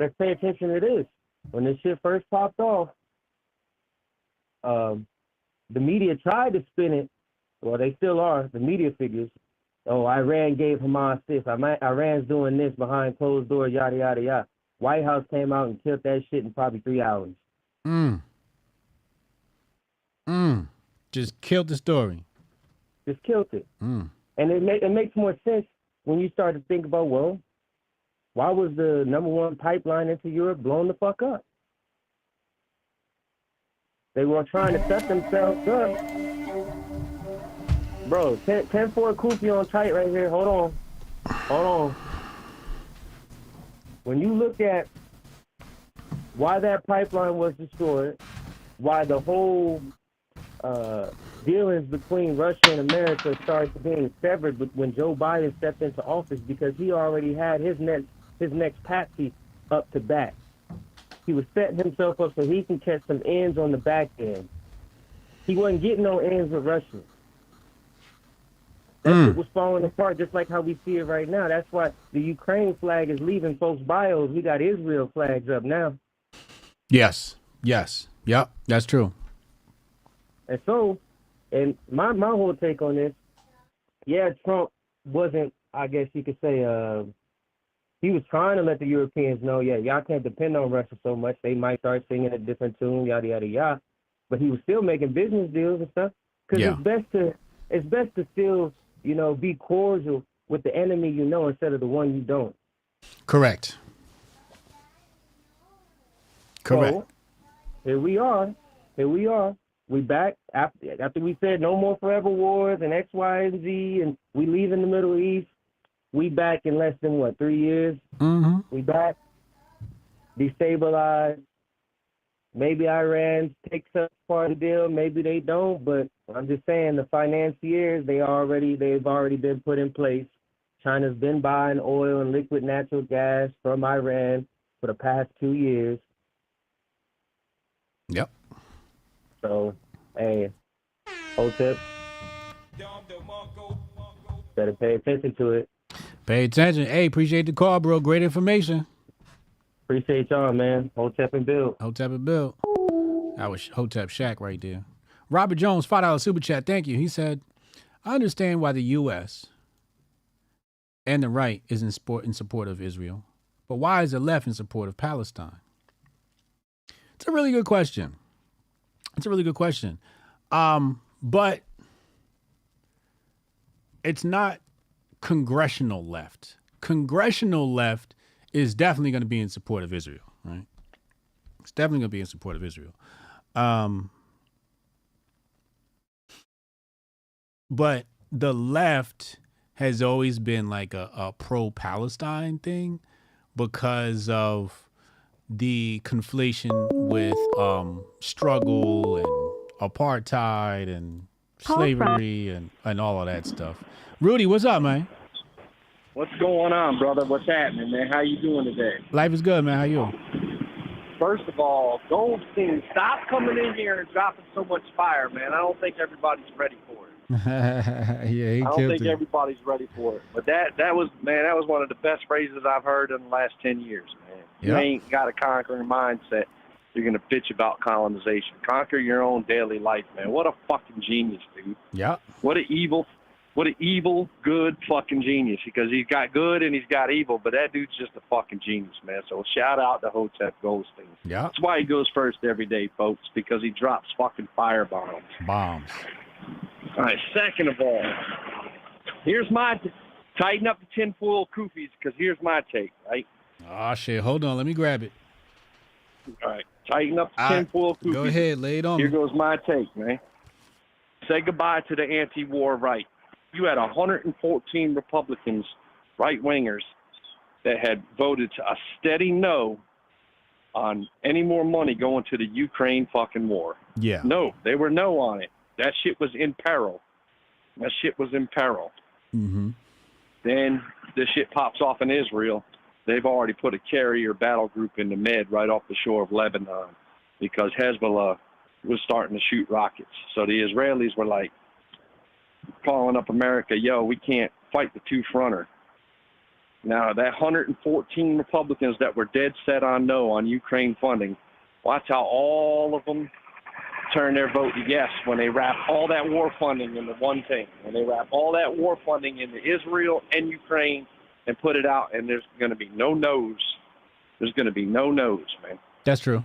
let's pay attention to this. When this shit first popped off, the media tried to spin it. Well, they still are, the media figures. Oh, Iran gave Hamas this. Iran's doing this behind closed doors, yada, yada, yada. White House came out and killed that shit in probably 3 hours. Just killed the story. Just killed it. And it makes more sense when you start to think about, well, why was the #1 pipeline into Europe blown the fuck up? They were trying to set themselves up. Bro, 10-4 Koofy on tight right here. Hold on. When you look at why that pipeline was destroyed, why the whole dealings between Russia and America started being severed when Joe Biden stepped into office, because he already had his next patsy up to bat. He was setting himself up so he can catch some ends on the back end. He wasn't getting no ends with Russia. That shit was falling apart just like how we see it right now. That's why the Ukraine flag is leaving folks' bios. We got Israel flags up now. Yes. Yep, that's true. And so, and my whole take on this, yeah, Trump wasn't, I guess you could say, he was trying to let the Europeans know, yeah, y'all can't depend on Russia so much. They might start singing a different tune, yada, yada, yada. But he was still making business deals and stuff. Because it's best to still, be cordial with the enemy you know instead of the one you don't. Correct. So, here we are. We back after we said no more forever wars and X, Y, and Z, and we leave in the Middle East. We back in less than 3 years. We back, destabilized. Maybe Iran takes up part of the deal. Maybe they don't. But I'm just saying, the financiers, they've already been put in place. China's been buying oil and liquid natural gas from Iran for the past 2 years. Yep. So, hey, Hotep, better pay attention to it. Pay attention. Hey, appreciate the call, bro. Great information. Appreciate y'all, man. Hotep and Bill. That was Hotep Shack right there. Robert Jones, $5 super chat. Thank you. He said, I understand why the U.S. and the right is in support of Israel, but why is the left in support of Palestine? It's a really good question. But it's not congressional left. Congressional left is definitely going to be in support of Israel, right? It's definitely going to be in support of Israel. But the left has always been like a pro-Palestine thing because of the conflation with struggle and apartheid and slavery and all of that stuff. Rudy, what's up, man? What's going on, brother? What's happening, man? How you doing today? Life is good, man. How you? First of all, Goldstein, stop coming in here and dropping so much fire, man. I don't think everybody's ready for it. I don't think everybody's ready for it. But that was one of the best phrases I've heard in the last 10 years, man. You ain't got a conquering mindset. You're going to bitch about colonization. Conquer your own daily life, man. What a fucking genius, dude. Yeah. What an evil, good fucking genius. Because he's got good and he's got evil, but that dude's just a fucking genius, man. So shout out to Hotep Goldstein. Yeah. That's why he goes first every day, folks, because he drops fucking firebombs. Bombs. All right, second of all, here's my tighten up the tinfoil koofies, because here's my take, right? Oh, shit. Hold on. Let me grab it. All right, tighten up the tinfoil koofies. Go ahead. Lay it on Here me. goes my take, man. Say goodbye to the anti-war right. You had 114 Republicans, right-wingers, that had voted a steady no on any more money going to the Ukraine fucking war. Yeah. No, they were no on it. That shit was in peril. Mm-hmm. Then this shit pops off in Israel. They've already put a carrier battle group in the Med right off the shore of Lebanon because Hezbollah was starting to shoot rockets. So the Israelis were like calling up America, yo, we can't fight the two-fronter. Now, that 114 Republicans that were dead set on no on Ukraine funding, watch how all of them turn their vote to yes when they wrap all that war funding into one thing. When they wrap all that war funding into Israel and Ukraine and put it out, and there's going to be no no's. There's going to be no no's, man. That's true.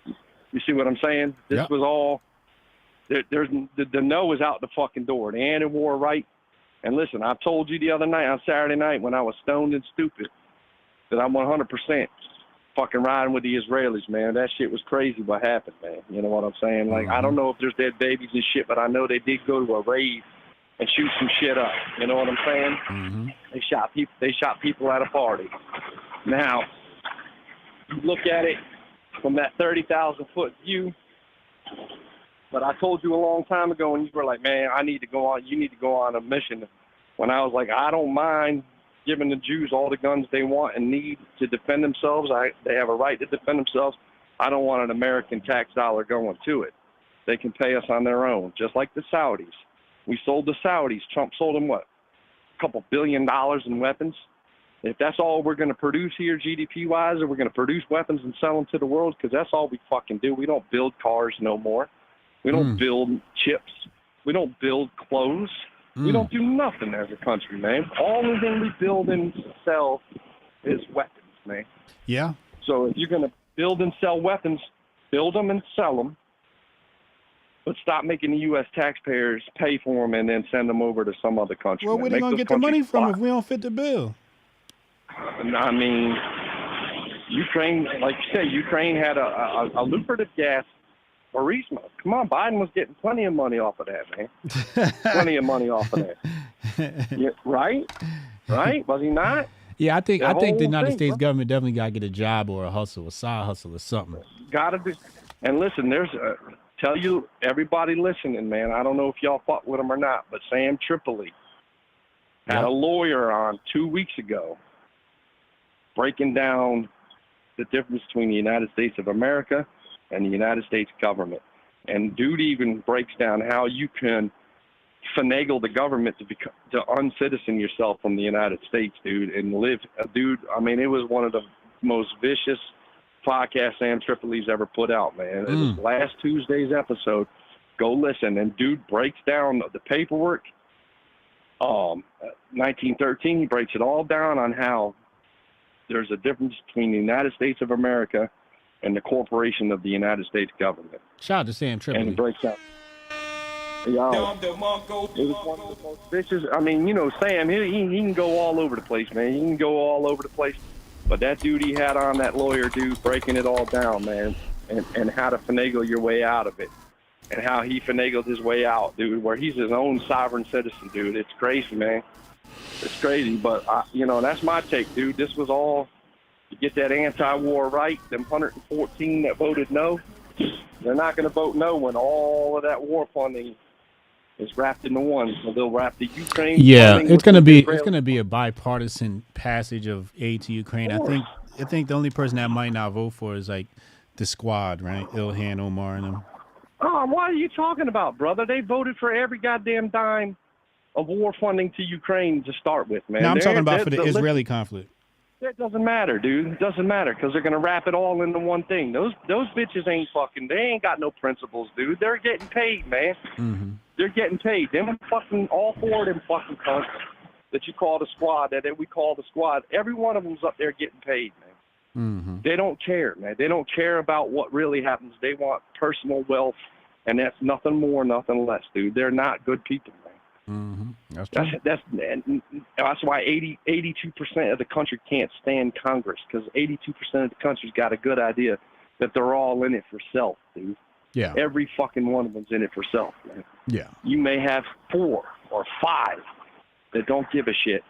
You see what I'm saying? This was all, there's the no is out the fucking door. The anti-war right. And listen, I told you the other night, on Saturday night, when I was stoned and stupid, that I'm 100% fucking riding with the Israelis, man. That shit was crazy what happened, man. You know what I'm saying? Like, I don't know if there's dead babies and shit, but I know they did go to a rave and shoot some shit up. You know what I'm saying? They shot people at a party. Now, you look at it from that 30,000-foot view, but I told you a long time ago, and you were like, man, you need to go on a mission. When I was like, I don't mind giving the Jews all the guns they want and need to defend themselves. They have a right to defend themselves. I don't want an American tax dollar going to it. They can pay us on their own, just like the Saudis. We sold the Saudis. Trump sold them, what, a couple $1 billion in weapons? If that's all we're going to produce here GDP-wise, or we're going to produce weapons and sell them to the world, because that's all we fucking do. We don't build cars no more. We don't build chips. We don't build clothes. We don't do nothing as a country, man. All the thing we build and sell is weapons, man. Yeah. So if you're going to build and sell weapons, build them and sell them, but stop making the U.S. taxpayers pay for them and then send them over to some other country. Well, where they going to get the money from if we don't fit the bill? I mean, Ukraine, like you say, Ukraine had a lucrative gas. Burisma. Come on, Biden was getting plenty of money off of that, man. Plenty of money off of that. Yeah, right? Right? Was he not? Yeah, I think the United States government definitely got to get a job or a hustle, a side hustle or something. Got to do. And listen, tell you, everybody listening, man, I don't know if y'all fought with him or not, but Sam Tripoli had a lawyer on 2 weeks ago breaking down the difference between the United States of America and the United States government. And dude even breaks down how you can finagle the government to uncitizen yourself from the United States, dude, and live. I mean, it was one of the most vicious podcasts Sam Tripoli's ever put out, man. It was last Tuesday's episode. Go listen. And dude breaks down the paperwork. 1913, he breaks it all down on how there's a difference between the United States of America and the corporation of the United States government. Shout out to Sam Tripoli. And it breaks out. Yo, it was one of the most vicious. I mean, you know, Sam, he can go all over the place, man. He can go all over the place. But that dude he had on, that lawyer dude, breaking it all down, man, and how to finagle your way out of it, and how he finagled his way out, dude, where he's his own sovereign citizen, dude. It's crazy, man. It's crazy, but, you know, that's my take, dude. This was all to get that anti-war right. Them 114 that voted no, they're not going to vote no when all of that war funding is wrapped into one. So they'll wrap the Ukraine. Yeah, it's going to be a bipartisan passage of aid to Ukraine. I think the only person that might not vote for is like the squad, right? Ilhan Omar and them. Oh, what are you talking about, brother? They voted for every goddamn dime of war funding to Ukraine to start with, man. No, I'm talking about for the Israeli conflict. It doesn't matter, dude. It doesn't matter because they're going to wrap it all into one thing. Those bitches ain't fucking, they ain't got no principles, dude. They're getting paid, man. Mm-hmm. They're getting paid. Them fucking, all four of them fucking cunts that you call the squad, that we call the squad, every one of them's up there getting paid, man. Mm-hmm. They don't care, man. They don't care about what really happens. They want personal wealth, and that's nothing more, nothing less, dude. They're not good people, man. Mm-hmm. That's why 82% of the country can't stand Congress, because 82% of the country's got a good idea that they're all in it for self, dude. Yeah. Every fucking one of them's in it for self, man. Yeah. You may have 4 or 5 that don't give a shit,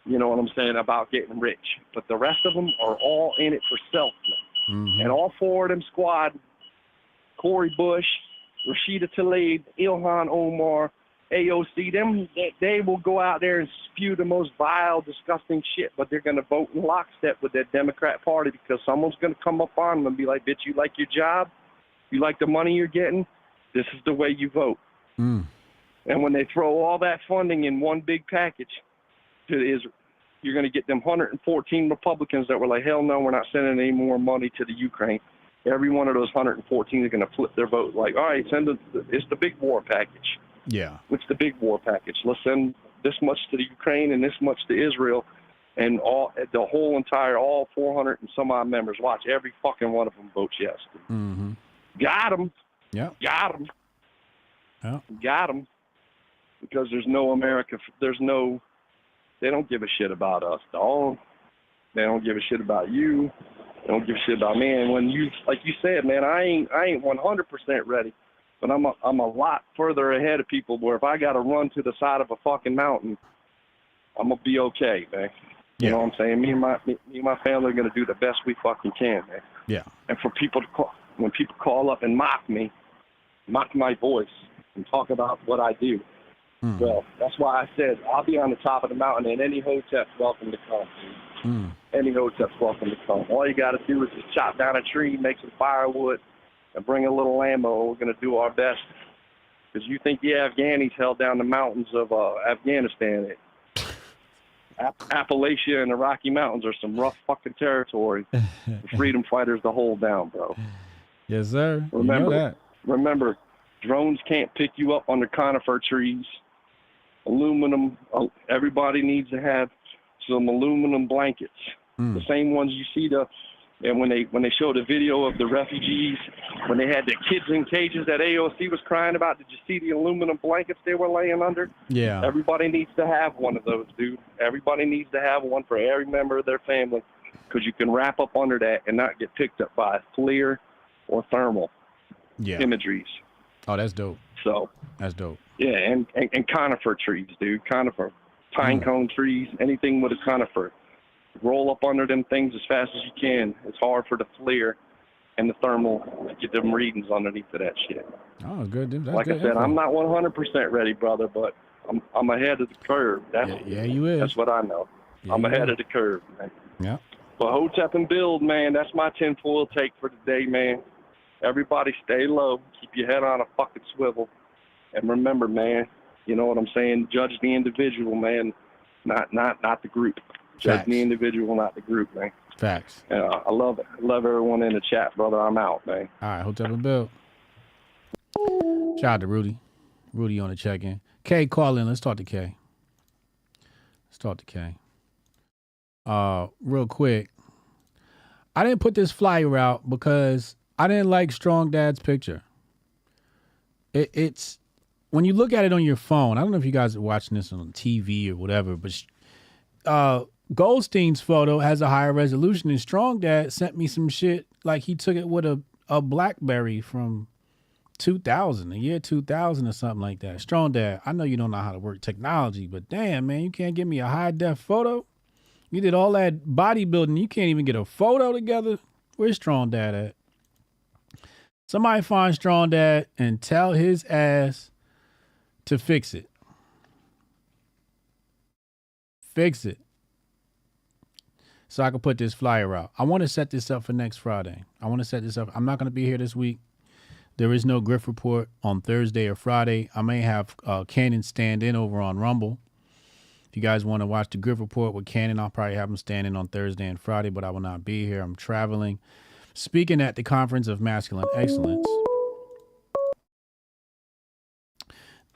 you know what I'm saying, about getting rich, but the rest of them are all in it for self, man. Mm-hmm. And all 4 of them squad, Cori Bush, Rashida Tlaib, Ilhan Omar, AOC, them, they will go out there and spew the most vile, disgusting shit, but they're going to vote in lockstep with that Democrat Party because someone's going to come up on them and be like, bitch, you like your job? You like the money you're getting? This is the way you vote. And when they throw all that funding in one big package to you're going to get them 114 Republicans that were like, hell no, we're not sending any more money to the Ukraine. Every one of those 114 are going to flip their vote. Like, all right, it's the big war package. Yeah. What's the big war package? Let's send this much to the Ukraine and this much to Israel, and all 400 and some odd members. Watch, every fucking one of them votes yes. Mm-hmm. Got them. Yeah. Got them. Yeah. Got them. Because there's no America. They don't give a shit about us, dog. They don't give a shit about you. They don't give a shit about me. And when you, like you said, man, I ain't 100% ready, but I'm a lot further ahead of people. Where if I got to run to the side of a fucking mountain, I'm gonna be okay, man. You know what I'm saying? Me and my family are gonna do the best we fucking can, man. Yeah. And for people to call, when people call up and mock me, mock my voice, and talk about what I do. Well, that's why I said I'll be on the top of the mountain, and any Hotep's welcome to come. Any Hotep's welcome to come. All you got to do is just chop down a tree, make some firewood, and bring a little ammo. We're going to do our best. Because you think the Afghanis held down the mountains of Afghanistan. Appalachia and the Rocky Mountains are some rough fucking territory for freedom fighters to hold down, bro. Yes, sir. Remember, you know that. Remember, drones can't pick you up under conifer trees. Aluminum, everybody needs to have some aluminum blankets. The same ones you see and when they showed the video of the refugees, when they had the kids in cages that AOC was crying about, did you see the aluminum blankets they were laying under? Yeah. Everybody needs to have one of those, dude. Everybody needs to have one for every member of their family, because you can wrap up under that and not get picked up by FLIR or thermal imageries. Oh, that's dope. So that's dope. Yeah, and conifer trees, dude. Conifer, pine cone trees, anything with a conifer. Roll up under them things as fast as you can. It's hard for the FLIR and the thermal to get them readings underneath of that shit. Oh, good. That's like good I said, info. I'm not 100% ready, brother, but I'm ahead of the curve. You is. That's what I know. Yeah, I'm you ahead is. of the curve, man. Yeah. But Hotep and build, man. That's my tinfoil take for today, man. Everybody stay low. Keep your head on a fucking swivel. And remember, man, you know what I'm saying? Judge the individual, man, not the group. Judge the individual, not the group, man. Facts. I love it. I love everyone in the chat, brother. I'm out, man. All right, Hotep and Bill. Shout out to Rudy. Rudy on the check-in. Kay, call in. Let's talk to Kay. Real quick. I didn't put this flyer out because I didn't like Strong Dad's picture. It's when you look at it on your phone. I don't know if you guys are watching this on TV or whatever, but Goldstein's photo has a higher resolution, and Strong Dad sent me some shit like he took it with a BlackBerry from 2000, the year 2000 or something like that. Strong Dad, I know you don't know how to work technology, but damn, man, you can't give me a high-def photo? You did all that bodybuilding, you can't even get a photo together? Where's Strong Dad at? Somebody find Strong Dad and tell his ass to fix it. Fix it. So I can put this flyer out. I want to set this up for next Friday. I'm not going to be here this week. There is no Grift Report on Thursday or Friday. I may have Cannon stand in over on Rumble. If you guys want to watch the Grift Report with Cannon, I'll probably have him stand in on Thursday and Friday, but I will not be here. I'm traveling. Speaking at the Conference of Masculine Excellence.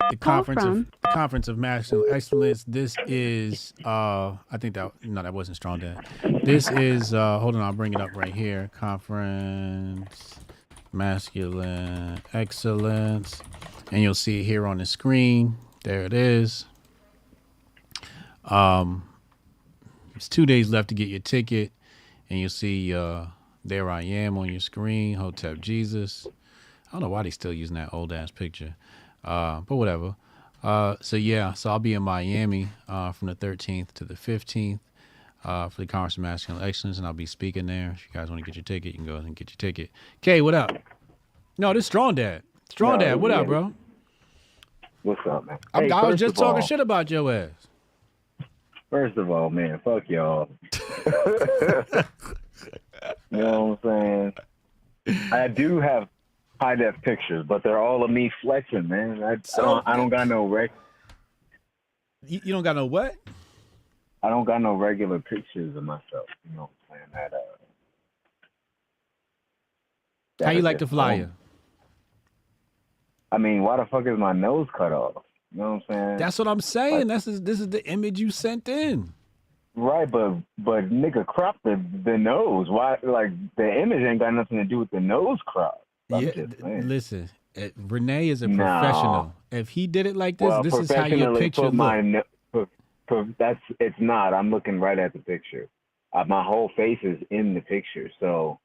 The Conference of Masculine Excellence. This is that wasn't Strong Dad. This is hold on, I'll bring it up right here. Conference Masculine Excellence. And you'll see it here on the screen. There it is. It's 2 days left to get your ticket, and you'll see there I am on your screen, Hotep Jesus. I don't know why they still using that old ass picture. But whatever. So I'll be in Miami from the 13th to the 15th for the Conference of Masculine Excellence, and I'll be speaking there. If you guys want to get your ticket, you can go ahead and get your ticket. Kay, what up? No, this is Strong Dad. Strong Dad, what up, bro? What's up, man? I was just talking shit about your ass. First of all, man, fuck y'all. You know what I'm saying? I do have high-def pictures, but they're all of me flexing, man. I don't got no record. You don't got no what? I don't got no regular pictures of myself. You know what I'm saying? How you like the flyer? I mean, why the fuck is my nose cut off? You know what I'm saying? That's what I'm saying. This is the image you sent in. Right, but nigga, crop the nose. Why? Like the image ain't got nothing to do with the nose crop. Listen, Renee is a professional. If he did it like this, well, this is how your picture looks. It's not. I'm looking right at the picture. My whole face is in the picture, so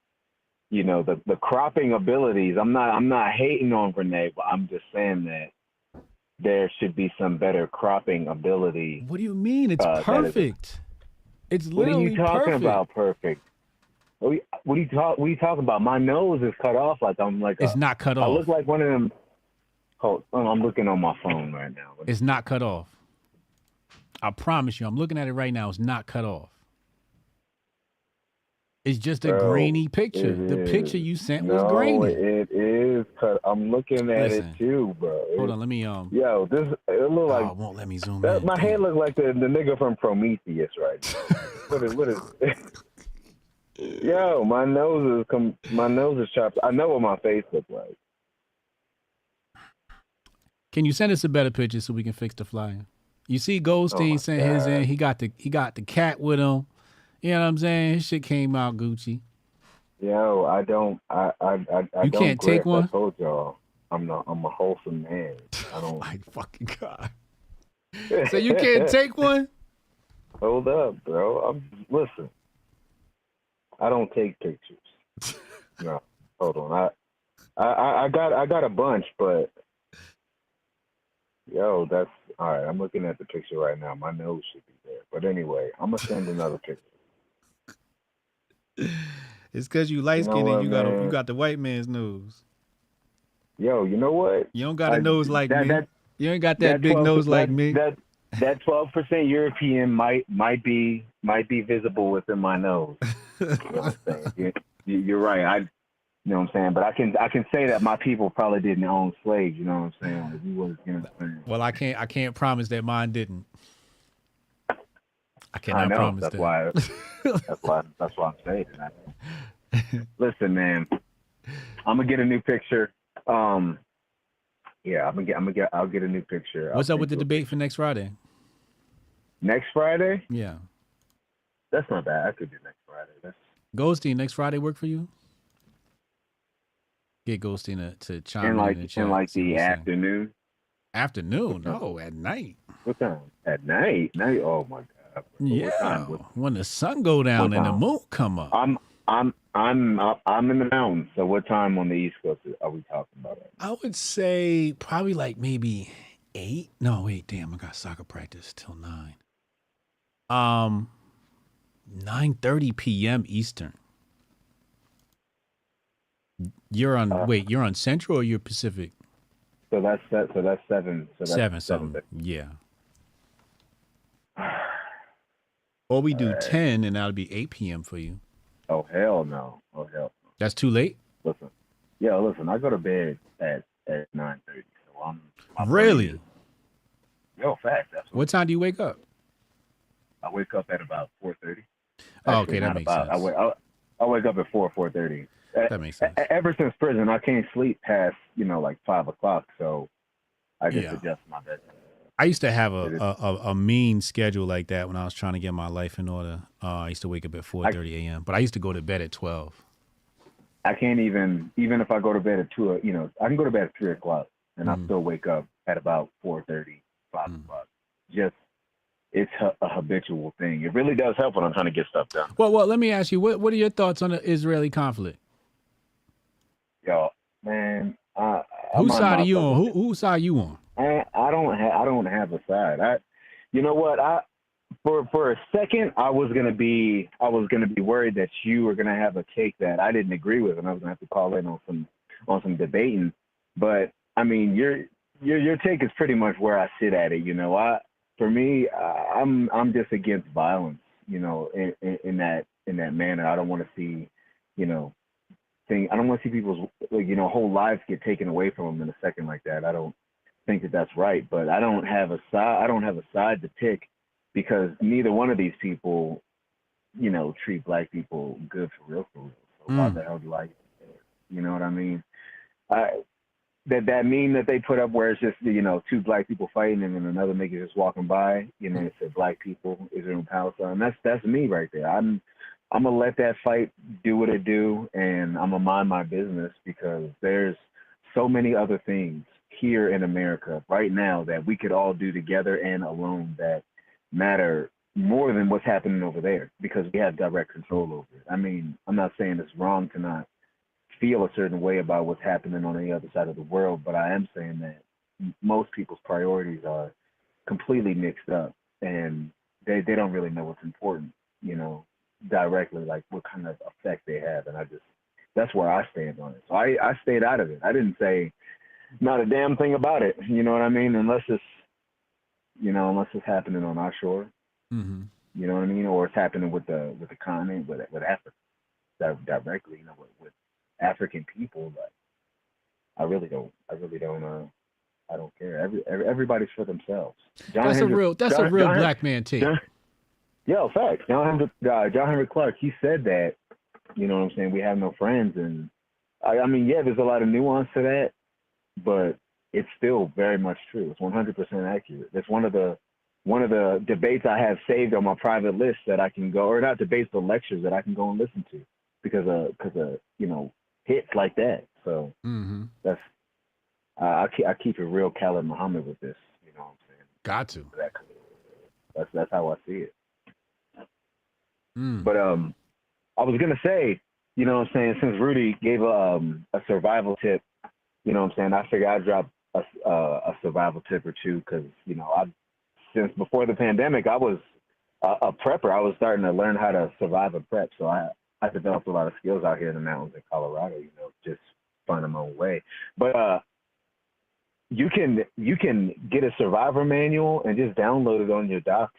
you know the cropping abilities. I'm not hating on Renee, but I'm just saying that there should be some better cropping ability. What do you mean? It's perfect. It's literally perfect. What are you talking about? Perfect. What are you talking about? My nose is cut off. Like I'm like. It's not cut off. I look like one of them. Hold on, I'm looking on my phone right now. It's not cut off. I promise you, I'm looking at it right now. It's not cut off. It's just a grainy picture. The picture you sent was grainy. It is cut. I'm looking at it too, bro. Hold on, let me Yo, it look like. it won't let me zoom in. My head looks like the nigga from Prometheus right now. what is? Yo, my nose is chopped. I know what my face looks like. Can you send us a better picture so we can fix the flyer? You see, Goldstein sent his in. He got the cat with him. You know what I'm saying? His shit came out Gucci. Yo, I don't. I you don't can't take one. I told y'all, I'm a wholesome man. I don't. My fucking God. So you can't take one? Hold up, bro. Listen. I don't take pictures. No, hold on. I got a bunch, but yo, that's all right. I'm looking at the picture right now. My nose should be there, but anyway, I'm gonna send another picture. It's because you light skinned and you got the white man's nose. Yo, you know what? You don't got a nose like me. You ain't got that big nose like me. That 12% European might be visible within my nose. You know what I'm saying? You're right. You know what I'm saying? But I can say that my people probably didn't own slaves. You know what I'm saying? Like, we was, you know what I'm saying? Well, I can't promise that mine didn't. I cannot promise that's that. Why that's why I'm saying that. Listen, man, I'm gonna get a new picture. Yeah, I'll get a new picture. What's up with the debate for next Friday? Next Friday? Yeah. That's not bad. I could do next Friday. Goldstein, next Friday work for you? Get Goldstein to chime in the chat. In like the afternoon? Afternoon? No, at night. What time? At night? Oh my God. Yeah. When the sun go down and the moon come up. I'm in the mountains. So what time on the East Coast are we talking about? I would say probably like maybe 8. No, wait, damn, I got soccer practice till 9. 9:30 p.m. Eastern. You're on Central or you're Pacific? So that's 7. So that's 7. Yeah. Or we do 10 and that'll be 8 p.m. for you. Oh hell no. That's too late? Listen, I go to bed at 9:30. So I'm really? Yo, fact. What time do you wake up? I wake up at about 4:30. Oh, okay, that makes sense. I wake up at 4:30. That makes sense. Ever since prison, I can't sleep past like 5 o'clock. So I just adjust my bed. I used to have a mean schedule like that when I was trying to get my life in order. I used to wake up at 4:30 a.m., but I used to go to bed at 12. I can't even if I go to bed at 2, I can go to bed at 3 o'clock and I still wake up at about 4:30, 5 o'clock. Just, it's a habitual thing. It really does help when I'm trying to get stuff done. Well, let me ask you, what are your thoughts on the Israeli conflict? Yo, man, whose side are you on? Whose side are you on? I don't have a side. You know what? For a second I was gonna be worried that you were gonna have a take that I didn't agree with, and I was gonna have to call in on some debating. But I mean, your take is pretty much where I sit at it. For me, I'm just against violence. In that manner. I don't want to see, I don't want to see people's whole lives get taken away from them in a second like that. I don't think that that's right, but I don't have a side to pick because neither one of these people, you know, treat black people good for real. So why the hell do I? You know what I mean? That meme that they put up where it's just, you know, two black people fighting and then another nigga just walking by, you know, it said black people, Israel and Palestine. That's me right there. I'm gonna let that fight do what it do, and I'm gonna mind my business, because there's so many other things here in America right now that we could all do together and alone that matter more than what's happening over there, because we have direct control over it. I mean, I'm not saying it's wrong to not feel a certain way about what's happening on the other side of the world, but I am saying that most people's priorities are completely mixed up, and they don't really know what's important, you know, directly, like what kind of effect they have. And that's where I stand on it. So I stayed out of it. I didn't say not a damn thing about it, you know what I mean, unless it's happening on our shore. You know what I mean, or it's happening with the continent, with Africa directly, you know, with African people. But I don't care. Everybody's for themselves. That's a real black man take. Fact. John Henry Clark, he said that, you know what I'm saying, we have no friends, and I mean, yeah, there's a lot of nuance to that, but it's still very much true. It's 100% accurate. It's one of the debates I have saved on my private list that I can go, or not debates, but lectures that I can go and listen to, because of you know, hits like that. So that's I keep it real, Khaled Muhammad, with this. You know what I'm saying? Got to. That's how I see it. But I was gonna say, you know what I'm saying, since Rudy gave a survival tip, you know what I'm saying, I figured I'd drop a survival tip or two, because, you know, since before the pandemic, I was a prepper. I was starting to learn how to survive a prep. So I developed a lot of skills out here in the mountains in Colorado, you know, just finding my own way. But you can get a survivor manual and just download it on your docs.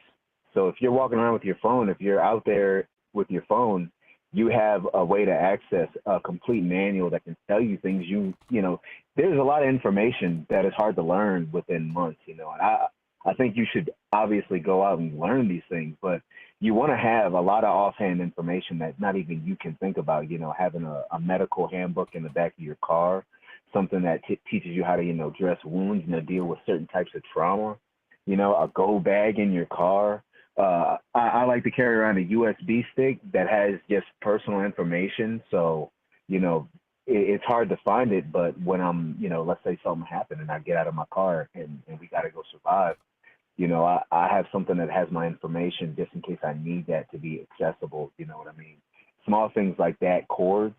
So if you're walking around with your phone, if you're out there with your phone, you have a way to access a complete manual that can tell you things you know, there's a lot of information that is hard to learn within months, you know, and I think you should obviously go out and learn these things, but you want to have a lot of offhand information that not even you can think about, you know, having a medical handbook in the back of your car, something that teaches you how to, you know, dress wounds, you know, deal with certain types of trauma, you know, a go bag in your car. I like to carry around a USB stick that has just personal information. So, you know, it's hard to find it, but when I'm, you know, let's say something happened and I get out of my car and we got to go survive, you know, I have something that has my information just in case I need that to be accessible. You know what I mean? Small things like that, cords,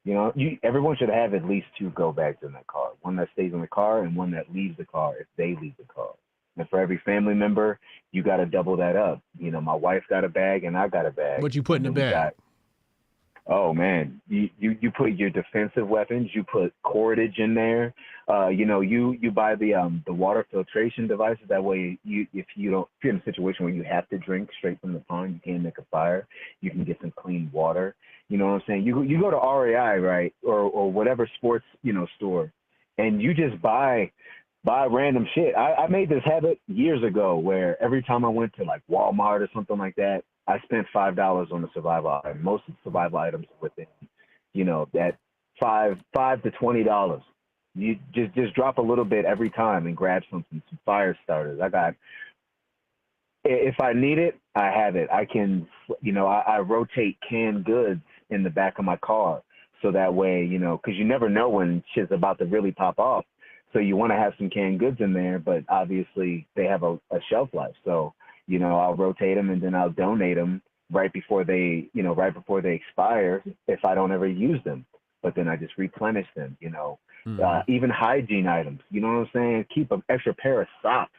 you know, everyone should have at least 2 go bags in their car, one that stays in the car and one that leaves the car if they leave the car. And for every family member, you got to double that up. You know, my wife got a bag and I got a bag. What you put in the bag? Oh man, you put your defensive weapons. You put cordage in there. You know, you buy the water filtration devices. That way, if you're in a situation where you have to drink straight from the pond, you can't make a fire. You can get some clean water. You know what I'm saying? You go to REI, right, or whatever sports, you know, store, and you just buy random shit. I made this habit years ago where every time I went to like Walmart or something like that, I spent $5 on the survival item. Most of the survival items within, you know, that $5 to $20. You just drop a little bit every time and grab some fire starters. If I need it, I have it. I can, you know, I rotate canned goods in the back of my car. So that way, you know, because you never know when shit's about to really pop off. So you want to have some canned goods in there, but obviously they have a shelf life. So, you know, I'll rotate them and then I'll donate them right before they expire if I don't ever use them. But then I just replenish them, you know. Even hygiene items, you know what I'm saying? Keep an extra pair of socks.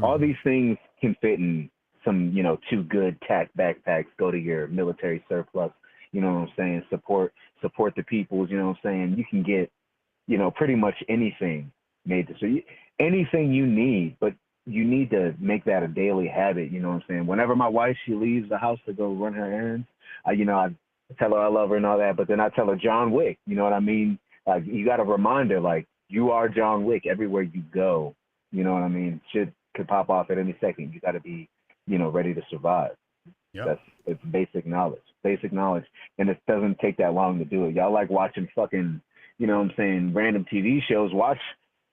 All these things can fit in some, you know, 2 good tack backpacks. Go to your military surplus, you know what I'm saying? Support the peoples, you know what I'm saying? You can get, you know, pretty much anything made. So anything you need, but you need to make that a daily habit, you know what I'm saying? Whenever my wife, she leaves the house to go run her errands, I tell her I love her and all that, but then I tell her John Wick, you know what I mean? Like, you got to remind her, like, you are John Wick everywhere you go, you know what I mean? Shit could pop off at any second. You got to be ready to survive. It's basic knowledge, and it doesn't take that long to do it. Y'all like watching fucking, random TV shows. Watch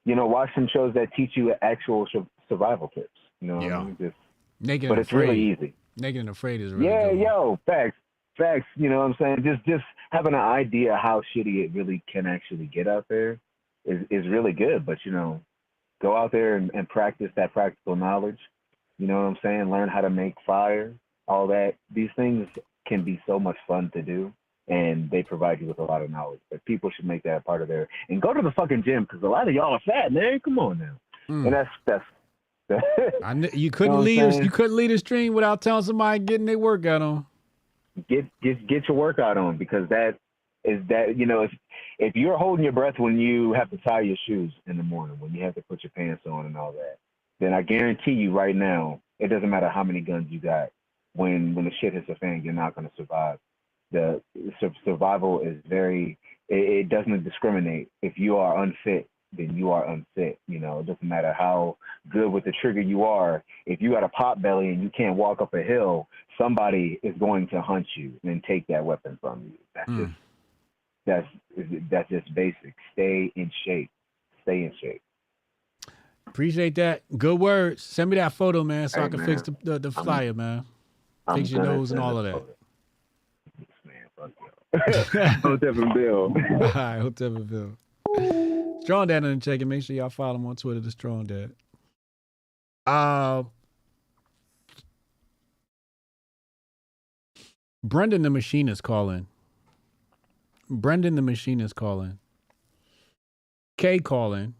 some shows that teach you actual survival tips. You know what I mean? Naked but and it's Afraid. really easy. Naked and Afraid is really good. Facts. You know what I'm saying? Just having an idea how shitty it really can actually get out there is really good. But go out there and practice that practical knowledge. You know what I'm saying? Learn how to make fire, all that. These things can be so much fun to do, and they provide you with a lot of knowledge. But people should make that a part of their, and go to the fucking gym, because a lot of y'all are fat, man. Come on now. And that's you couldn't lead a stream without telling somebody getting their workout on. Get your workout on, because if you're holding your breath when you have to tie your shoes in the morning, when you have to put your pants on and all that, then I guarantee you right now, it doesn't matter how many guns you got. When the shit hits the fan, you're not going to survive. The survival is it doesn't discriminate. If you are unfit, then you are unfit. It doesn't matter how good with the trigger you are. If you got a pot belly and you can't walk up a hill, somebody is going to hunt you and take that weapon from you. That's just basic. Stay in shape. Appreciate that. Good words. Send me that photo, man, so I can fix the flyer, man. Fix your nose and all of that. Hotep and Bill. All right, Hotep and Bill. Strong Dad on the check, and make sure y'all follow him on Twitter, the Strong Dad. Brendan the Machine is calling. Kay calling.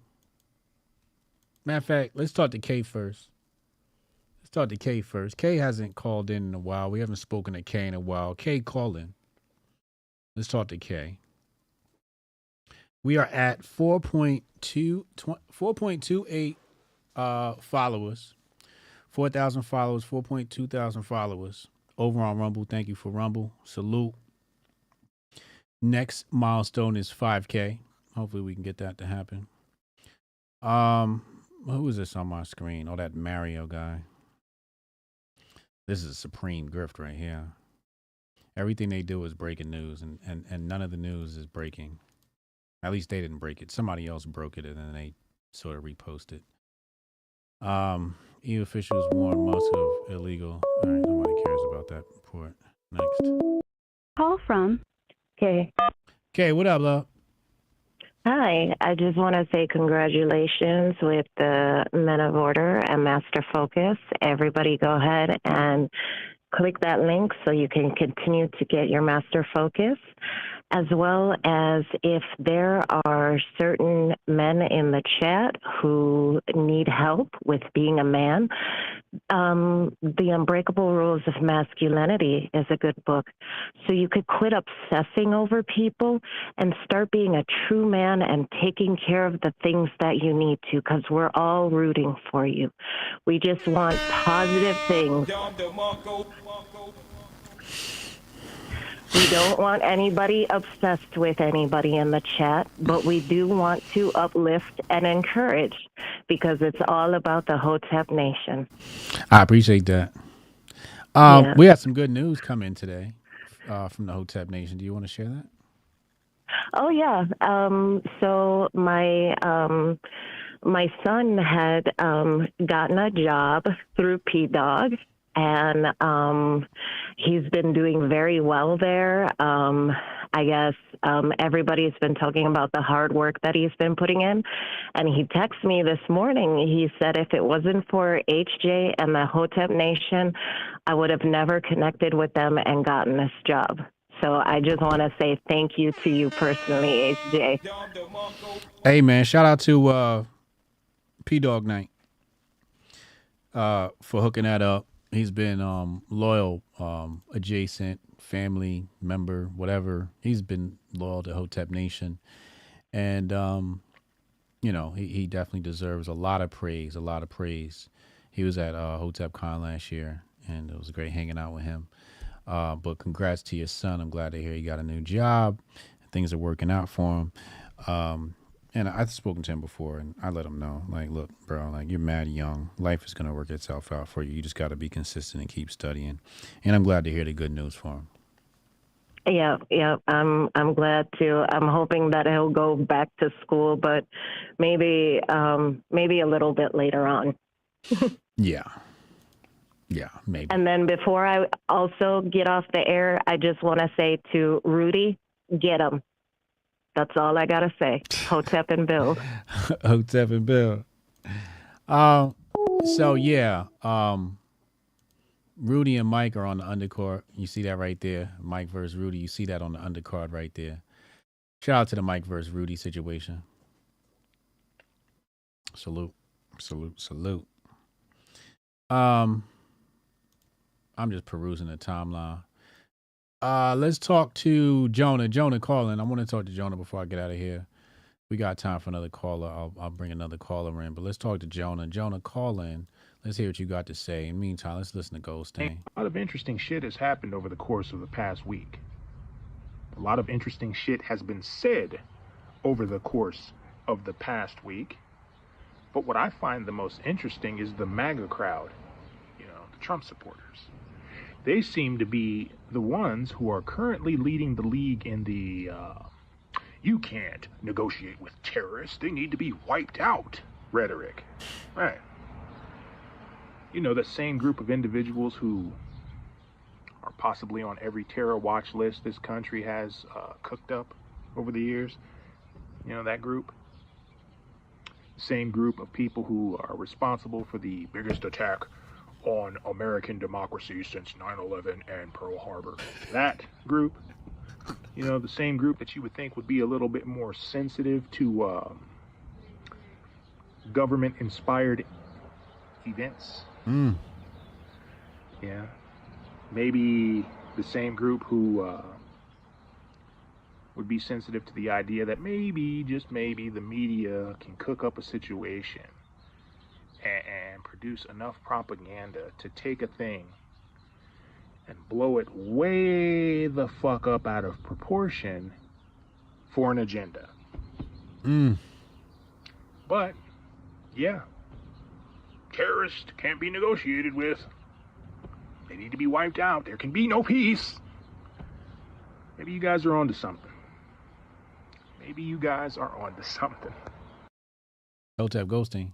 Matter of fact, let's talk to Kay first. Kay hasn't called in a while. We haven't spoken to Kay in a while. Kay calling. Let's talk to Kay. We are at 4.28 followers. 4,000 followers, 4.2 thousand followers. Over on Rumble. Thank you for Rumble. Salute. Next milestone is 5K. Hopefully we can get that to happen. Who is this on my screen? Oh, that Mario guy. This is supreme grift right here. Everything they do is breaking news, and none of the news is breaking. At least they didn't break it. Somebody else broke it, and then they sort of reposted. EU officials warn Musk of illegal. All right, nobody cares about that report. Next. Call from. Okay. Okay, what up, love? Hi, I just want to say congratulations with the Men of Order and Master Focus. Everybody go ahead and click that link so you can continue to get your Master Focus, as well as if there are certain men in the chat who need help with being a man, The Unbreakable Rules of Masculinity is a good book. So you could quit obsessing over people and start being a true man and taking care of the things that you need to, because we're all rooting for you. We just want positive things. We don't want anybody obsessed with anybody in the chat, but we do want to uplift and encourage, because it's all about the Hotep Nation. I appreciate that. We had some good news come in today from the Hotep Nation. Do you want to share that? Oh, yeah. So my son had gotten a job through P-Dog, and he's been doing very well there. I guess everybody's been talking about the hard work that he's been putting in. And he texted me this morning. He said, if it wasn't for HJ and the Hotep Nation, I would have never connected with them and gotten this job. So I just want to say thank you to you personally, HJ. Hey, man, shout out to P-Dog Night for hooking that up. He's been loyal, adjacent, family member, whatever. He's been loyal to Hotep Nation. And, he definitely deserves a lot of praise, He was at Hotep Con last year, and it was great hanging out with him. But congrats to your son. I'm glad to hear you got a new job. Things are working out for him. and I've spoken to him before, and I let him know, like, look, bro, like, you're mad young. Life is gonna work itself out for you. You just got to be consistent and keep studying. And I'm glad to hear the good news for him. Yeah, yeah. I'm glad to. I'm hoping that he'll go back to school, but maybe a little bit later on. Yeah, maybe. And then before I also get off the air, I just want to say to Rudy, get him. That's all I gotta say. Hotep and Bill. Hotep and Bill. So yeah, Rudy and Mike are on the undercard. You see that right there. Mike versus Rudy. You see that on the undercard right there. Shout out to the Mike versus Rudy situation. Salute. I'm just perusing the timeline. Let's talk to Jonah. Jonah, calling. I want to talk to Jonah before I get out of here. We got time for another caller. I'll bring another caller in, but let's talk to Jonah. Jonah, call in. Let's hear what you got to say. In the meantime, let's listen to Goldstein. A lot of interesting shit has happened over the course of the past week. A lot of interesting shit has been said over the course of the past week. But what I find the most interesting is the MAGA crowd, the Trump supporters. They seem to be the ones who are currently leading the league in the you can't negotiate with terrorists, they need to be wiped out rhetoric. Right. The same group of individuals who are possibly on every terror watch list this country has cooked up over the years. That group. Same group of people who are responsible for the biggest attack on American democracy since 9/11 and Pearl Harbor. That group, the same group that you would think would be a little bit more sensitive to government-inspired events. Yeah. Maybe the same group who would be sensitive to the idea that maybe, just maybe, the media can cook up a situation and produce enough propaganda to take a thing and blow it way the fuck up out of proportion for an agenda. But, yeah, terrorists can't be negotiated with. They need to be wiped out. There can be no peace. Maybe you guys are onto something. Hotep Goldstein.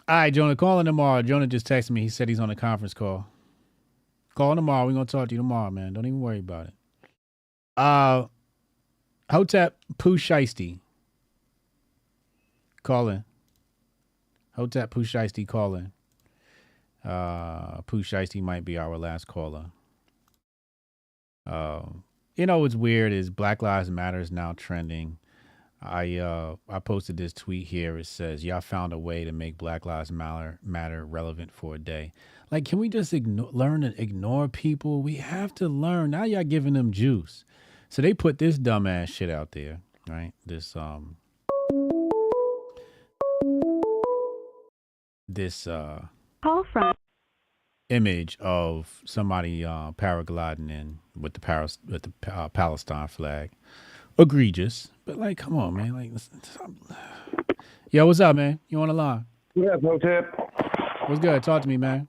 All right, Jonah, call in tomorrow. Jonah just texted me. He said he's on a conference call. Call in tomorrow. We're going to talk to you tomorrow, man. Don't even worry about it. Hotep Pusheisty. Call in. Hotep Pusheisty, call in. Pusheisty might be our last caller. What's weird is Black Lives Matter is now trending. I posted this tweet here. It says, y'all found a way to make Black Lives Matter relevant for a day. Like, can we just learn to ignore people? We have to learn. Now y'all giving them juice. So they put this dumbass shit out there, right? This Call from image of somebody paragliding in with the Palestine flag. Egregious, but like, come on, man. Like, yo, what's up, man? You on the line? Yeah, Hotep. What's good? Talk to me, man.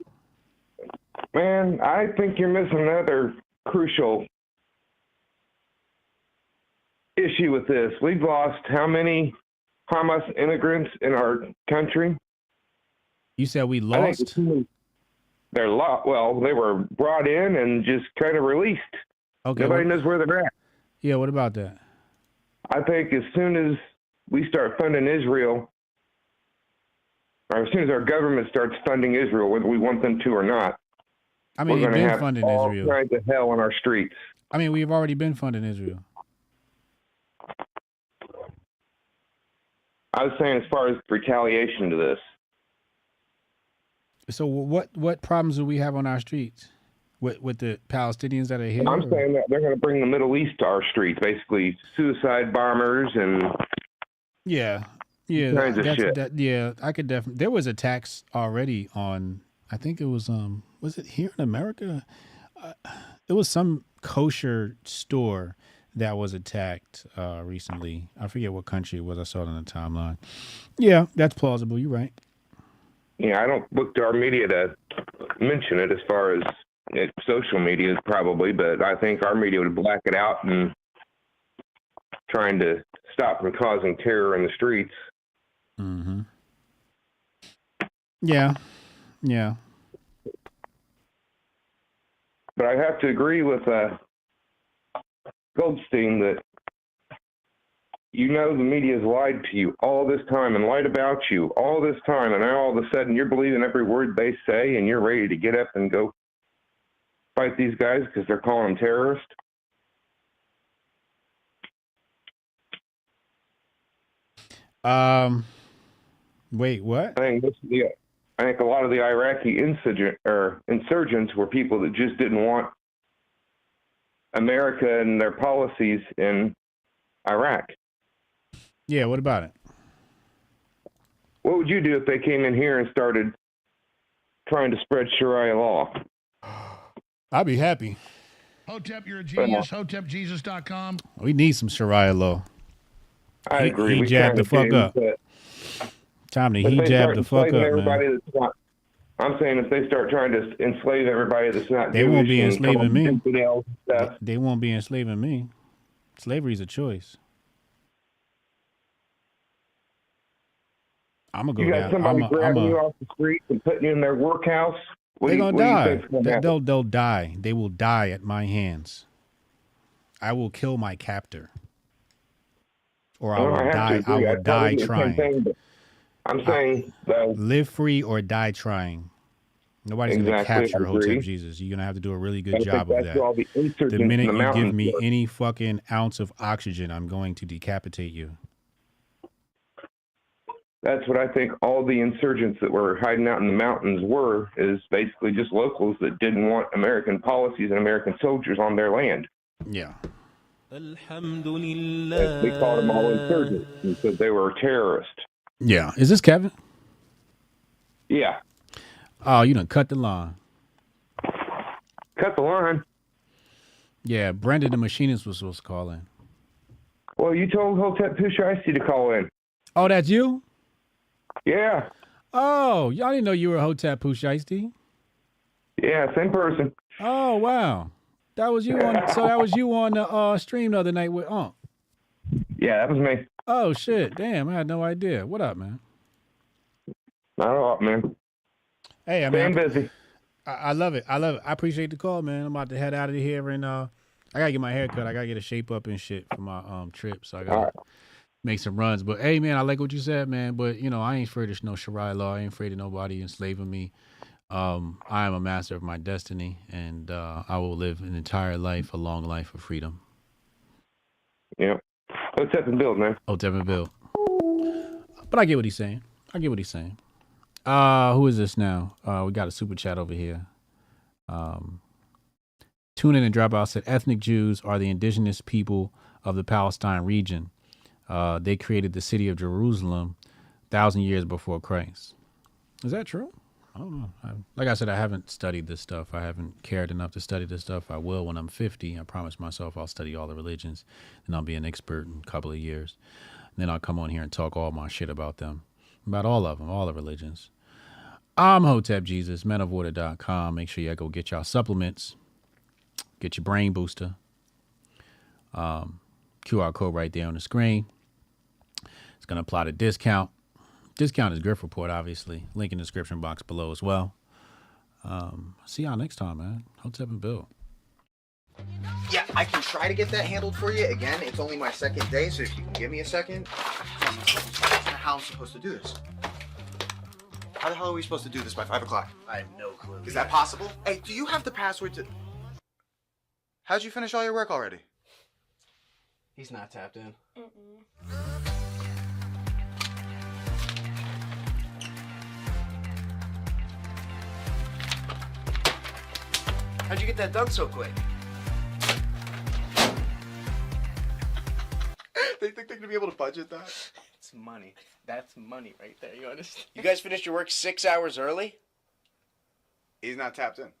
Man, I think you're missing another crucial issue with this. We've lost how many Hamas immigrants in our country? You said we lost? They were brought in and just kind of released. Okay. Nobody knows where they're at. Yeah, what about that? I think as soon as we start funding Israel, or as soon as our government starts funding Israel, whether we want them to or not, I mean, we're going to have funding all Israel. kinds of hell on our streets. I mean, we've already been funding Israel. I was saying as far as retaliation to this. So what problems do we have on our streets with the Palestinians that are here? I'm saying that they're going to bring the Middle East to our streets, basically suicide bombers and kinds of shit. I could definitely. There was attacks already on. I think it was was it here in America? It was some kosher store that was attacked recently. I forget what country it was. I saw it on the timeline. Yeah, that's plausible. You're right. Yeah, I don't look to our media to mention it as far as social media probably, but I think our media would black it out and trying to stop from causing terror in the streets. Mm-hmm. Yeah. But I have to agree with Goldstein that the media has lied to you all this time and lied about you all this time, and now all of a sudden you're believing every word they say and you're ready to get up and go fight these guys because they're calling them terrorists. Wait, what? I think a lot of the Iraqi insurgents were people that just didn't want America and their policies in Iraq. Yeah, what about it? What would you do if they came in here and started trying to spread Sharia law? I'd be happy. Hotep, you're a genius. HotepJesus.com. We need some Sharia law. I agree. He jabbed the fuck up. Time to hijab the fuck up, man. I'm saying if they start trying to enslave everybody that's not they won't be Jewish enslaving me. Stuff. They won't be enslaving me. Slavery's a choice. I'm gonna go you got down. somebody grabbing you off the street and putting you in their workhouse. They're gonna die. They'll die. They will die at my hands. I will kill my captor, or I will die. I will die trying. I'm saying live free or die trying. Nobody's going to capture Hotep Jesus. You're going to have to do a really good job of that. The minute you give me any fucking ounce of oxygen, I'm going to decapitate you. That's what I think all the insurgents that were hiding out in the mountains is basically just locals that didn't want American policies and American soldiers on their land. Yeah. They called them all insurgents because they were terrorists. Yeah. Is this Kevin? Yeah. Oh, you done cut the line. Cut the line? Yeah, Brendan the machinist was supposed to call in. Well, you told Hotep Jesus to call in. Oh, that's you? Yeah. Oh, y'all didn't know you were Hotep Shiesty? Yeah, same person. Oh, wow. That was you on. So that was you on the stream the other night with Yeah, that was me. Oh shit! Damn, I had no idea. What up, man? Not a lot, man. Hey, I mean, busy. I love it. I appreciate the call, man. I'm about to head out of here, and I gotta get my hair cut. I gotta get a shape up and shit for my trip. So I gotta make some runs. But hey, man, I like what you said, man. But I ain't afraid of no Sharia law. I ain't afraid of nobody enslaving me. I am a master of my destiny, and I will live an entire life, a long life of freedom. Yeah. Hotep and build, man. Hotep and build. But I get what he's saying. Who is this now? We got a super chat over here. Tune in and drop out said ethnic Jews are the indigenous people of the Palestine region. They created the city of Jerusalem 1,000 years before Christ. Is that true? I don't know. Like I said, I haven't studied this stuff. I haven't cared enough to study this stuff. I will when I'm 50. I promise myself I'll study all the religions, and I'll be an expert in a couple of years. And then I'll come on here and talk all my shit about them, about all of them, all the religions. I'm Hotep Jesus, menofwater.com. Make sure you go get y'all supplements. Get your brain booster. QR code right there on the screen. It's going to apply the discount. Discount is Grift Report, obviously. Link in the description box below as well. See y'all next time, man. Hotep and Bill. Yeah, I can try to get that handled for you. Again, it's only my second day, so if you can give me a second. How I'm supposed to do this? How the hell are we supposed to do this by 5 o'clock? I have no clue. Is that possible? Hey, do you have the password to... How'd you finish all your work already? He's not tapped in. How'd you get that done so quick? They think they're gonna be able to budget that? It's money. That's money right there. You understand? You guys finished your work 6 hours early? He's not tapped in.